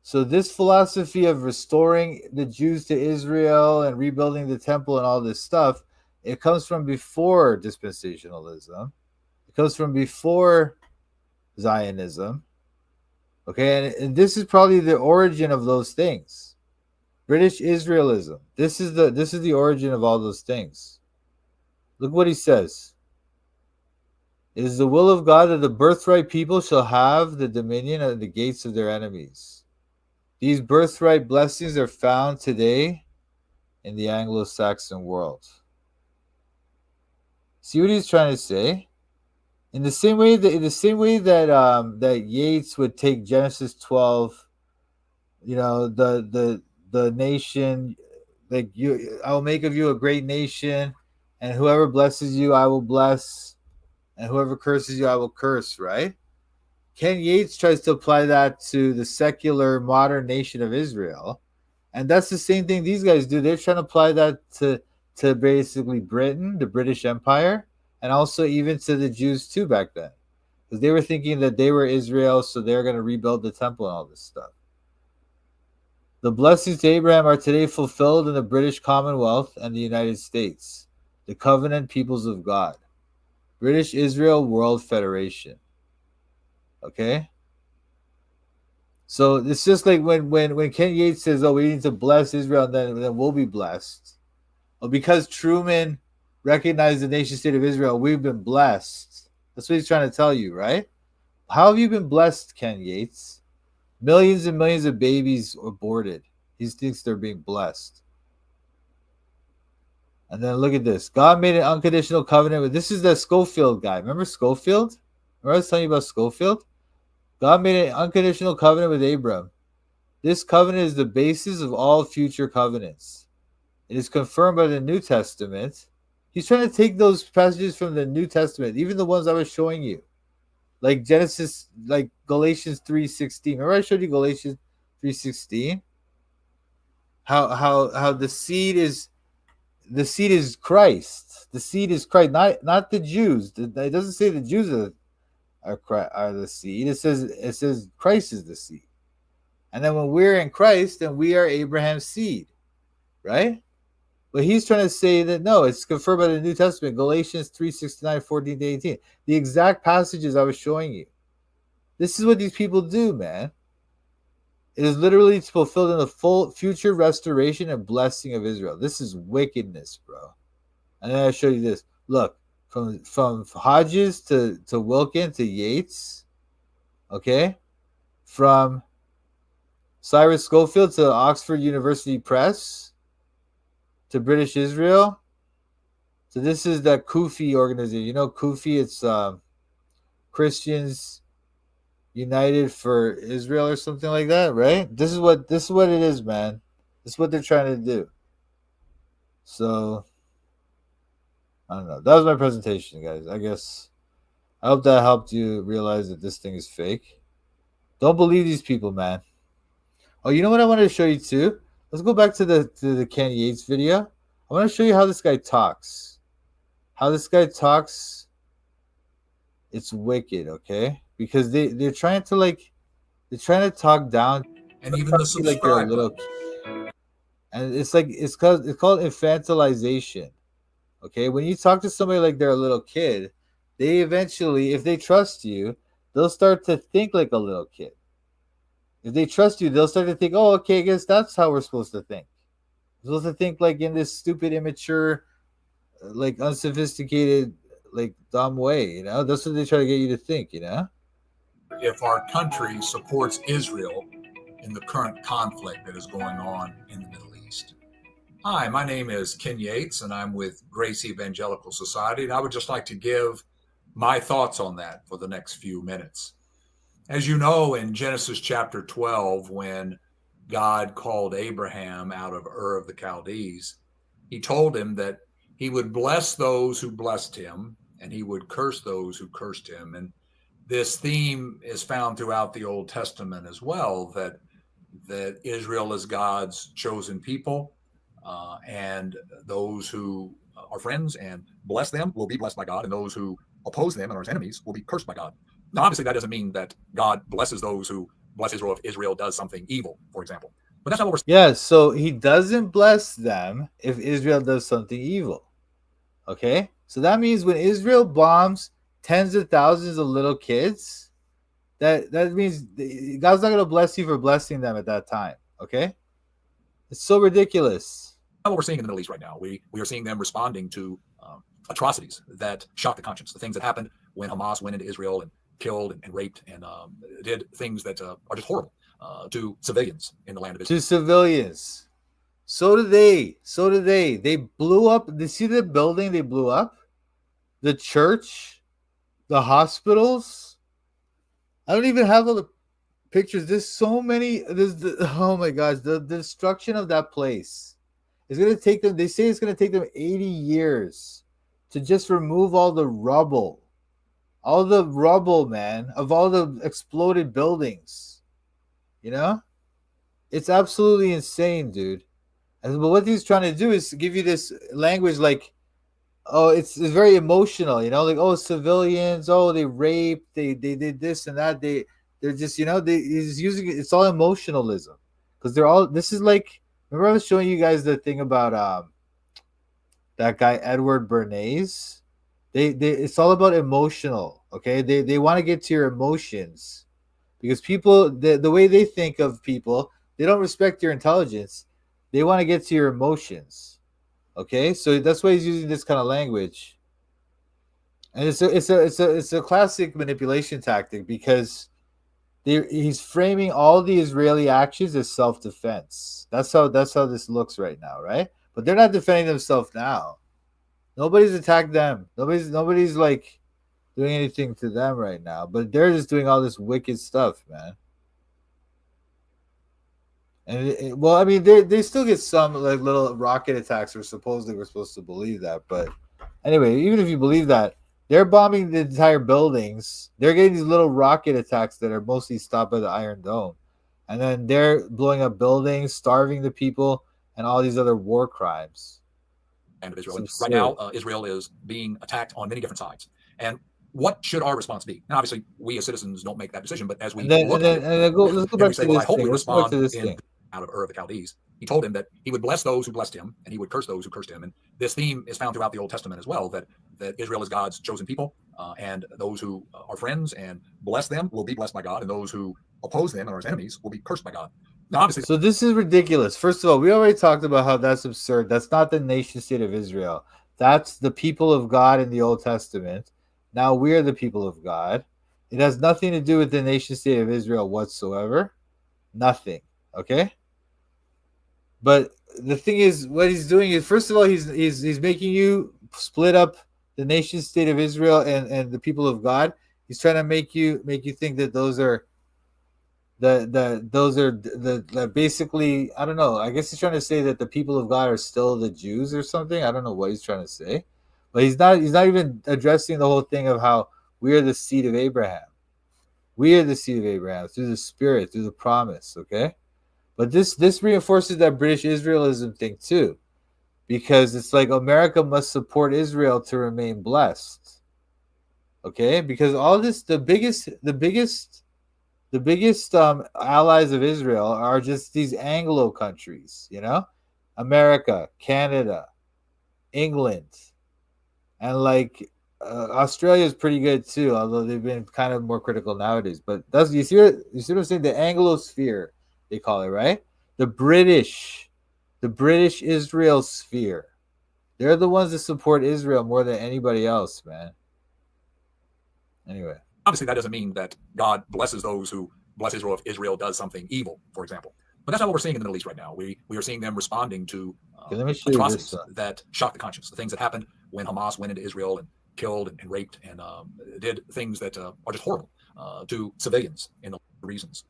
So this philosophy of restoring the Jews to Israel and rebuilding the temple and all this stuff, it comes from before dispensationalism. It comes from before Zionism. Okay, and this is probably the origin of those things. British Israelism. This is the origin of all those things. Look what he says. It is the will of God that the birthright people shall have the dominion of the gates of their enemies. These birthright blessings are found today in the Anglo-Saxon world. See what he's trying to say? In the same way that that Yates would take Genesis 12, you know, the nation, like I will make of you a great nation, and whoever blesses you, I will bless, and whoever curses you, I will curse, right? Ken Yates tries to apply that to the secular modern nation of Israel. And that's the same thing these guys do. They're trying to apply that to basically Britain, the British Empire, and also even to the Jews too back then. Because they were thinking that they were Israel, so they're going to rebuild the temple and all this stuff. The blessings to Abraham are today fulfilled in the British Commonwealth and the United States, the covenant peoples of God. British Israel World Federation. Okay, so it's just like when Ken Yates says, "Oh, we need to bless Israel, and then we'll be blessed." Well, because Truman recognized the nation state of Israel, we've been blessed. That's what he's trying to tell you, right? How have you been blessed, Ken Yates? Millions and millions of babies aborted. He thinks they're being blessed. And then look at this. God made an unconditional covenant with. This is the Schofield guy. Remember Schofield? Remember I was telling you about Schofield? God made an unconditional covenant with Abram. This covenant is the basis of all future covenants. It is confirmed by the New Testament. He's trying to take those passages from the New Testament, even the ones I was showing you, like Genesis, like Galatians 3:16. Remember I showed you Galatians 3:16? How the seed is Christ. The seed is Christ, not the Jews. It doesn't say the Jews are the seed. It says Christ is the seed. And then when we're in Christ, then we are Abraham's seed, right? But he's trying to say that no, it's confirmed by the New Testament, Galatians 3:69, 14 to 18. The exact passages I was showing you. This is what these people do, man. It is literally fulfilled in the full future restoration and blessing of Israel. This is wickedness, bro. And then I show you this. Look, from Hodges to Wilkin to Yates, okay? From Cyrus Schofield to Oxford University Press to British Israel. So this is the Kufi organization. You know Kufi, it's Christians United for Israel or something like that, right? This is what it is, man. This is what they're trying to do. So I don't know. That was my presentation, guys. I hope that helped you realize that this thing is fake. Don't believe these people, man. Oh, you know what I wanted to show you too? Let's go back to the Ken Yates video. I want to show you how this guy talks. How this guy talks, it's wicked, okay? Because they're trying to talk down, and even the like they're a subscribe little button. kid. And it's called infantilization. Okay, when you talk to somebody like they're a little kid, they eventually, if they trust you, they'll start to think like a little kid. If they trust you, they'll start to think, oh, okay, I guess that's how we're supposed to think. We're supposed to think like in this stupid, immature, like unsophisticated, like dumb way. You know, that's what they try to get you to think. You know. If our country supports Israel in the current conflict that is going on in the Middle East. Hi, my name is Ken Yates, and I'm with Grace Evangelical Society, and I would just like to give my thoughts on that for the next few minutes. As you know, in Genesis chapter 12, when God called Abraham out of Ur of the Chaldees, he told him that he would bless those who blessed him, and he would curse those who cursed him. And this theme is found throughout the Old Testament as well, that Israel is God's chosen people, and those who are friends and bless them will be blessed by God, and those who oppose them and are his enemies will be cursed by God. Now, obviously, that doesn't mean that God blesses those who bless Israel if Israel does something evil, for example. But that's not what we're saying. Yeah, so he doesn't bless them if Israel does something evil. Okay? So that means when Israel bombs tens of thousands of little kids, that means God's not going to bless you for blessing them at that time. Okay? It's so ridiculous. What we're seeing in the Middle East right now, we are seeing them responding to atrocities that shock the conscience, the things that happened when Hamas went into Israel and killed and raped and did things that are just horrible to civilians in the land of Israel. To civilians. So did they. So did they. They blew up. Did you see the building they blew up? The church? The hospitals? I don't even have all the pictures. There's so many. Oh my gosh. The destruction of that place is going to take them. They say it's going to take them 80 years to just remove all the rubble. All the rubble, man, of all the exploded buildings. You know? It's absolutely insane, dude. But what he's trying to do is give you this language like, oh, it's very emotional, you know, like, oh, civilians, oh, they raped, they did this and that. They're just, you know, he's using it. It's all emotionalism because they're all, this is like, remember I was showing you guys the thing about that guy, Edward Bernays. It's all about emotional. Okay. They want to get to your emotions because people, the way they think of people, they don't respect your intelligence. They want to get to your emotions. Okay, so that's why he's using this kind of language, and it's a classic manipulation tactic because he's framing all the Israeli actions as self-defense. That's how this looks right now, right? But they're not defending themselves now. Nobody's attacked them. Nobody's like doing anything to them right now. But they're just doing all this wicked stuff, man. And well, I mean, they still get some like little rocket attacks, or supposedly we're supposed to believe that. But anyway, even if you believe that, they're bombing the entire buildings. They're getting these little rocket attacks that are mostly stopped by the Iron Dome, and then they're blowing up buildings, starving the people, and all these other war crimes. And of Israel. And right now, Israel is being attacked on many different sides. And what should our response be? Now, obviously, we as citizens don't make that decision, but as we look at it, let's go back we say, to well, this I hope thing. we Let's go back to respond this thing. Out of Ur of the Chaldees. He told him that he would bless those who blessed him, and he would curse those who cursed him. And this theme is found throughout the Old Testament as well, that Israel is God's chosen people, and those who are friends and bless them will be blessed by God, and those who oppose them and are his enemies will be cursed by God. Now, obviously, so this is ridiculous. First of all, we already talked about how that's absurd. That's not the nation state of Israel. That's the people of God in the Old Testament. Now we're the people of God. It has nothing to do with the nation state of Israel whatsoever. Nothing. Okay? But the thing is, what he's doing is, first of all, he's making you split up the nation state of Israel and the people of God. He's trying to make you think that those are the basically, I don't know. I guess he's trying to say that the people of God are still the Jews or something. I don't know what he's trying to say, but he's not even addressing the whole thing of how we are the seed of Abraham. We are the seed of Abraham through the Spirit, through the promise. Okay. But this reinforces that British Israelism thing too, because it's like America must support Israel to remain blessed. Okay, because all this, the biggest allies of Israel are just these Anglo countries, you know, America, Canada, England, and like Australia is pretty good too, although they've been kind of more critical nowadays. But that's you see what I'm saying? The Anglosphere, they call it, right? The British Israel sphere. They're the ones that support Israel more than anybody else, man. Anyway. Obviously, that doesn't mean that God blesses those who bless Israel if Israel does something evil, for example. But that's not what we're seeing in the Middle East right now. We are seeing them responding to atrocities that shock the conscience, the things that happened when Hamas went into Israel and killed and raped and did things that are just horrible to civilians in the reasons.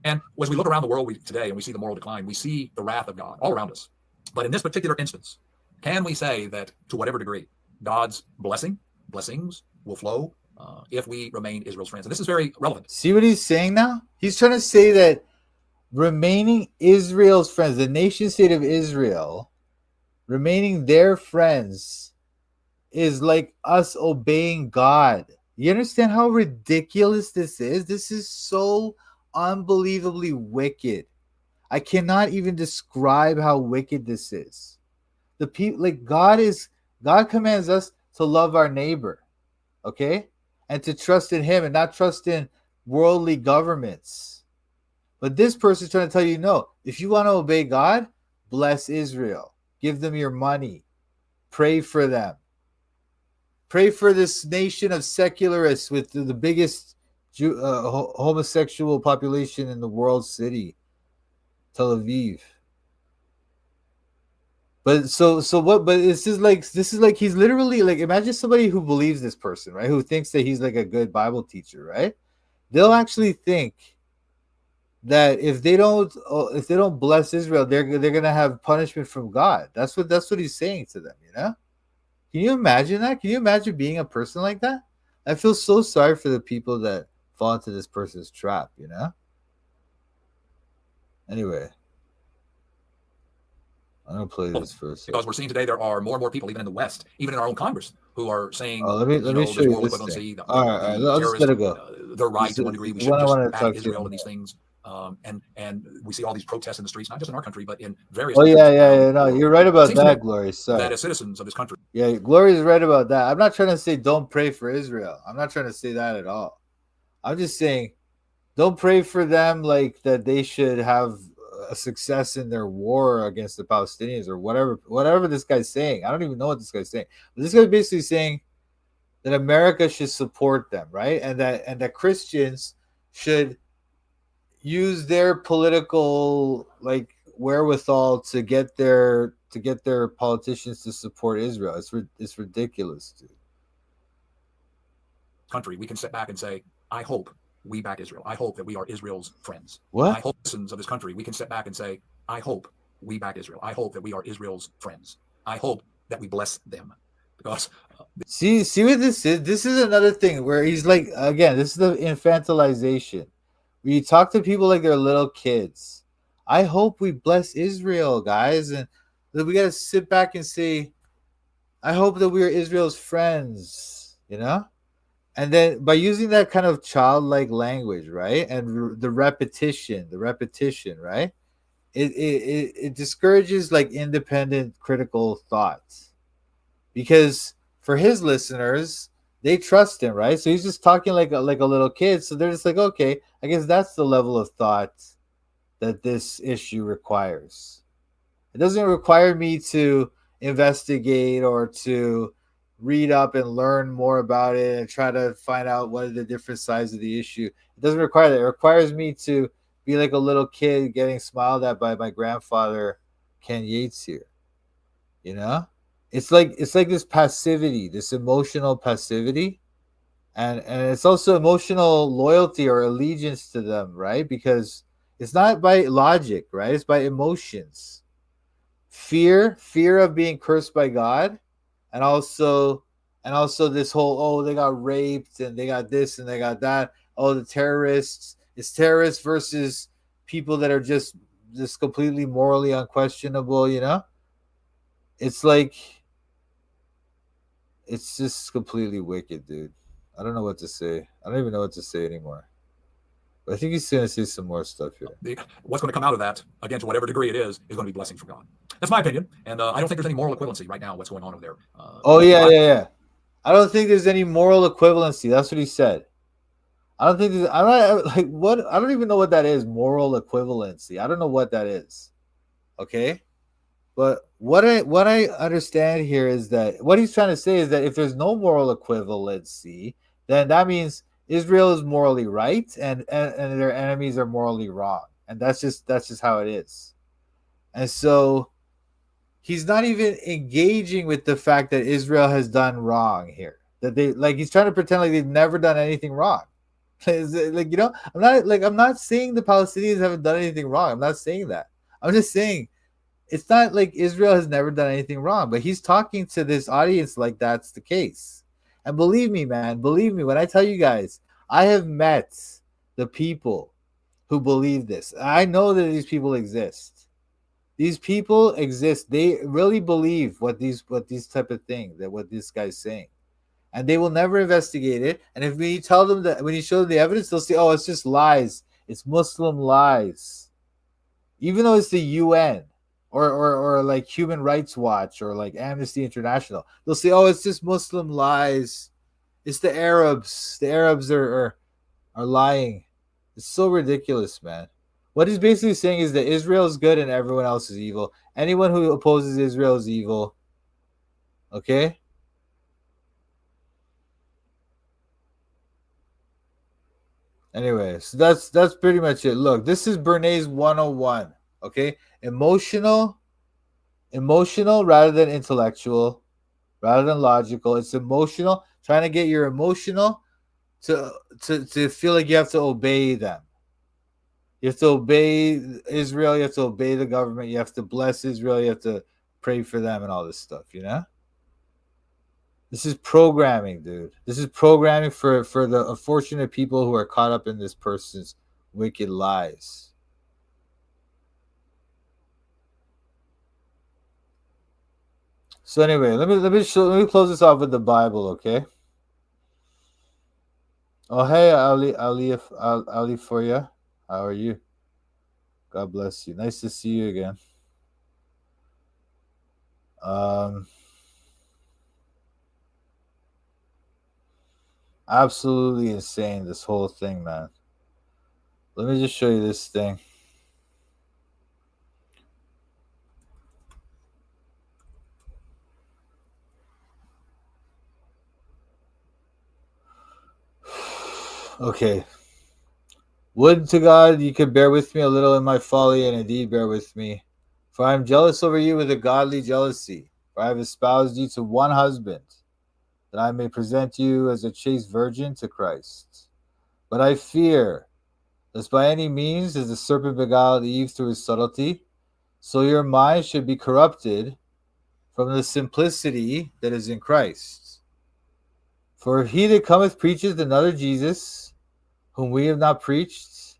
And as we look around the world today and we see the moral decline, we see the wrath of God all around us. But in this particular instance, can we say that to whatever degree God's blessings will flow if we remain Israel's friends? And this is very relevant. See what he's saying now? He's trying to say that remaining Israel's friends, the nation state of Israel, remaining their friends is like us obeying God. You understand how ridiculous this is? This is so unbelievably wicked. I cannot even describe how wicked this is. The people, like God commands us to love our neighbor, okay? And to trust in him and not trust in worldly governments. But this person's trying to tell you, no, if you want to obey God, bless Israel. Give them your money. Pray for them. Pray for this nation of secularists with the biggest homosexual population in the world city, Tel Aviv. But so what? But this is like he's literally like, imagine somebody who believes this person, right? Who thinks that he's like a good Bible teacher, right? They'll actually think that if they don't bless Israel, they're gonna have punishment from God. That's what he's saying to them, you know? Can you imagine that? Can you imagine being a person like that? I feel so sorry for the people that fall into this person's trap, you know? Anyway. I'm going to play this first. Because we're seeing today there are more and more people, even in the West, even in our own Congress, who are saying, let me show you this thing. All right, I'll just let it go. They're right to one degree. We should just back Israel and these things. And we see all these protests in the streets, not just in our country, but in various countries. Yeah. No, you're right about that, Glory. Sorry. That as citizens of this country. Yeah, Glory is right about that. I'm not trying to say don't pray for Israel. I'm not trying to say that at all. I'm just saying don't pray for them like that they should have a success in their war against the Palestinians or whatever this guy's saying. I don't even know what this guy's saying. But this guy's basically saying that America should support them, right? And that Christians should use their political like wherewithal to get their politicians to support Israel. It's ridiculous, dude. Country, we can sit back and say, I hope we back Israel. I hope that we are Israel's friends. What? I hope citizens of this country, we can sit back and say, I hope we back Israel. I hope that we are Israel's friends. I hope that we bless them. Because see what this is? This is another thing where he's like, again, this is the infantilization. Where you talk to people like they're little kids. I hope we bless Israel, guys. And we got to sit back and say, I hope that we are Israel's friends, you know? And then by using that kind of childlike language, right? And the repetition, right? It discourages like independent critical thoughts. Because for his listeners, they trust him, right? So he's just talking like a little kid. So they're just like, okay, I guess that's the level of thought that this issue requires. It doesn't require me to investigate or to read up and learn more about it and try to find out what are the different sides of the issue. It doesn't require that. It requires me to be like a little kid getting smiled at by my grandfather, Ken Yates here. You know? It's like this passivity, this emotional passivity. And it's also emotional loyalty or allegiance to them, right? Because it's not by logic, right? It's by emotions. Fear of being cursed by God. And also this whole, they got raped and they got this and they got that. Oh, the terrorists. It's terrorists versus people that are just just completely morally unquestionable, you know? It's like, it's just completely wicked, dude. I don't know what to say. I don't even know what to say anymore. But I think he's going to say some more stuff here. What's going to come out of that, again, to whatever degree it is going to be blessings from God. That's my opinion, and I don't think there's any moral equivalency right now. What's going on over there? Yeah. I don't think there's any moral equivalency. That's what he said. I don't think there's. I'm not like what. I don't even know what that is. Moral equivalency. I don't know what that is. Okay, but what I understand here is that what he's trying to say is that if there's no moral equivalency, then that means Israel is morally right and their enemies are morally wrong, and that's just how it is. And so he's not even engaging with the fact that Israel has done wrong here. That they like he's trying to pretend like they've never done anything wrong. Like, you know, I'm not saying the Palestinians haven't done anything wrong. I'm not saying that. I'm just saying it's not like Israel has never done anything wrong, but he's talking to this audience like that's the case. And believe me, man, when I tell you guys, I have met the people who believe this. I know that these people exist. These people exist. They really believe what these type of thing that what this guy's saying. And they will never investigate it. And if we tell them that, when you show them the evidence, they'll say, oh, it's just lies. It's Muslim lies. Even though it's the UN or like Human Rights Watch or like Amnesty International, they'll say, oh, it's just Muslim lies. It's the Arabs. The Arabs are lying. It's so ridiculous, man. What he's basically saying is that Israel is good and everyone else is evil. Anyone who opposes Israel is evil. Okay? Anyway, so that's pretty much it. Look, this is Bernays 101. Okay? Emotional rather than intellectual, rather than logical. It's emotional. Trying to get your emotional to feel like you have to obey them. You have to obey Israel. You have to obey the government. You have to bless Israel. You have to pray for them and all this stuff, you know? This is programming, dude. This is programming for the unfortunate people who are caught up in this person's wicked lies. So anyway, let me close this off with the Bible, okay? Oh, hey, Ali for you. How are you? God bless you. Nice to see you again. Absolutely insane, this whole thing, man. Let me just show you this thing. Okay. Would to God you could bear with me a little in my folly, and indeed bear with me. For I am jealous over you with a godly jealousy. For I have espoused you to one husband, that I may present you as a chaste virgin to Christ. But I fear, lest by any means, as the serpent beguiled Eve through his subtlety, so your mind should be corrupted from the simplicity that is in Christ. For he that cometh preacheth another Jesus, whom we have not preached,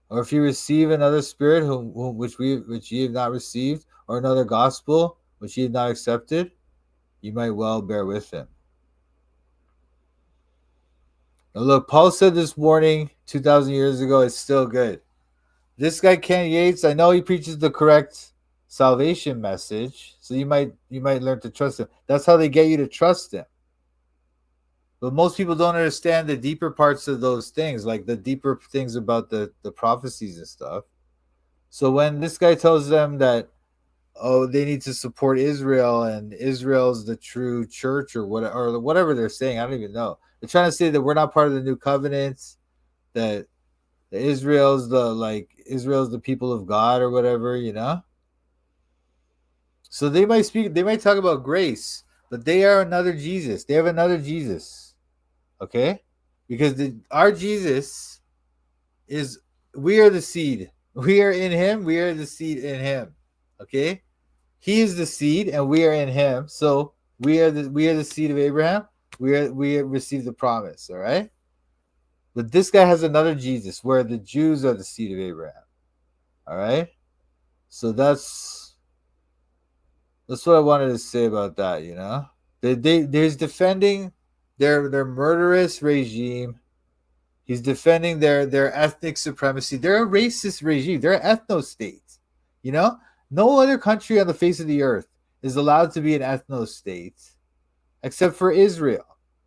or if you receive another spirit which ye have not received, or another gospel which ye have not accepted, you might well bear with him. Now look, Paul said this warning 2,000 years ago. It's still good. This guy Ken Yates, I know he preaches the correct salvation message, so you might learn to trust him. That's how they get you to trust him. But most people don't understand the deeper parts of those things, like the deeper things about the prophecies and stuff. So when this guy tells them that, oh, they need to support Israel and Israel's the true church or whatever they're saying, I don't even know. They're trying to say that we're not part of the new covenant, that Israel's the people of God or whatever, you know? So they might talk about grace, but they are another Jesus. They have another Jesus. Okay? Because our Jesus we are the seed. We are in him. We are the seed in him. Okay? He is the seed and we are in him. So we are the seed of Abraham. We have received the promise. All right? But this guy has another Jesus where the Jews are the seed of Abraham. All right? So that's what I wanted to say about that. He's defending their murderous regime. He's defending their ethnic supremacy. They're a racist regime. They're an ethno-state. No other country on the face of the earth is allowed to be an ethno-state except for Israel.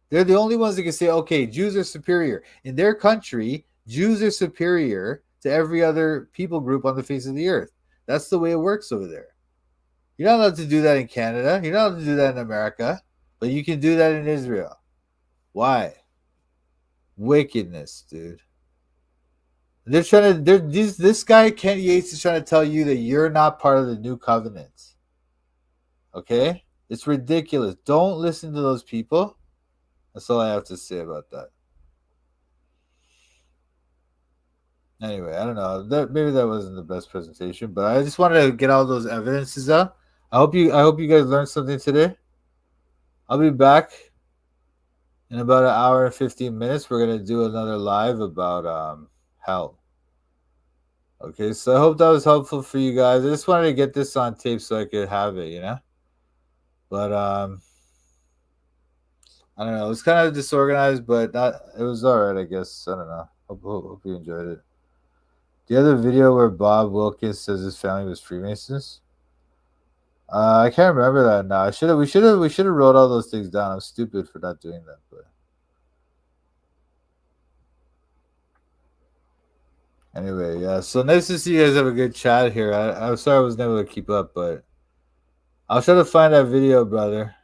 They're the only ones that can say, okay, Jews are superior. In their country, Jews are superior to every other people group on the face of the earth. That's the way it works over there. You're not allowed to do that in Canada. You're not allowed to do that in America. But you can do that in Israel. Why? Wickedness, dude. They're trying to. This guy, Ken Yates, is trying to tell you that you're not part of the new covenant. Okay? It's ridiculous. Don't listen to those people. That's all I have to say about that. Anyway, I don't know. Maybe that wasn't the best presentation, but I just wanted to get all those evidences out. I hope you guys learned something today. I'll be back in about an hour and 15 minutes. We're gonna do another live about hell. Okay, so I hope that was helpful for you guys. I just wanted to get this on tape so I could have it, But I don't know. It was kind of disorganized, but it was all right, I guess. I don't know. Hope you enjoyed it. The other video where Bob Wilkins says his family was Freemasons. I can't remember that now. We should have wrote all those things down. I'm stupid for not doing that, but anyway, yeah. So nice to see you guys have a good chat here. I'm sorry I wasn't able to keep up, but I'll try to find that video, brother.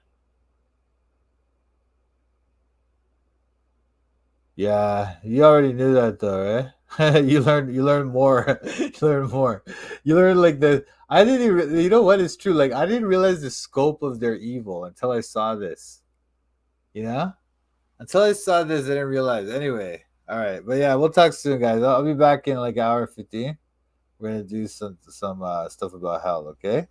Yeah, you already knew that though, right? You learn more. You learn like I didn't even, you know what is true? Like I didn't realize the scope of their evil until I saw this. Until I saw this, I didn't realize. Anyway, all right, but yeah, we'll talk soon, guys. I'll be back in like hour 15. We're gonna do some stuff about hell, okay?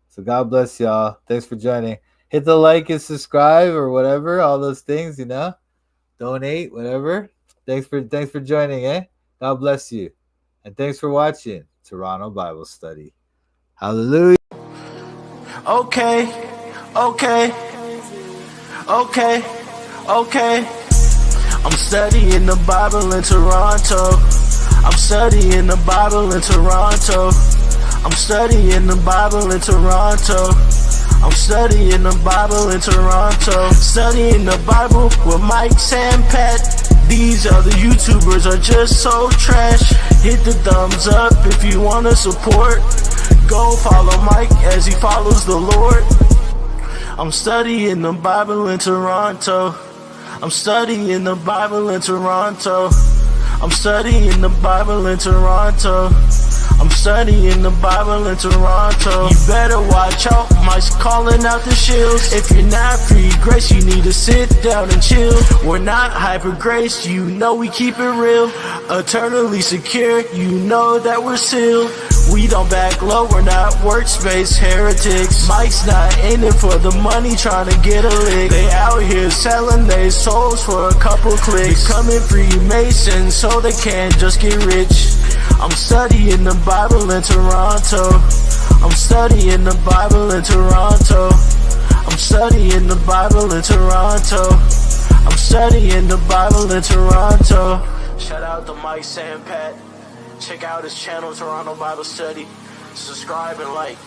So God bless y'all. Thanks for joining. Hit the like and subscribe or whatever, all those things, donate, whatever. Thanks for joining, God bless you. And thanks for watching Toronto Bible Study. Hallelujah. Okay. I'm studying the Bible in Toronto. I'm studying the Bible in Toronto. I'm studying the Bible in Toronto. I'm studying the Bible in Toronto. Studying the Bible with Mike, Sam, Pat. These other YouTubers are just so trash. Hit the thumbs up if you want to support. Go follow Mike as he follows the Lord. I'm studying the Bible in Toronto. I'm studying the Bible in Toronto. I'm studying the Bible in Toronto. I'm studying the Bible in Toronto. You better watch out, Mike's calling out the shills. If you're not free grace, you need to sit down and chill. We're not hyper grace, we keep it real. Eternally secure, that we're sealed. We don't back low, we're not workspace heretics. Mike's not in it for the money, trying to get a lick. They out here selling their souls for a couple clicks. Becoming Freemasons so they can't just get rich. I'm studying the Bible in Toronto. I'm studying the Bible in Toronto. I'm studying the Bible in Toronto. I'm studying the Bible in Toronto. Shout out to Mike, Sam, Pat. Check out his channel, Toronto Bible Study. Subscribe and like.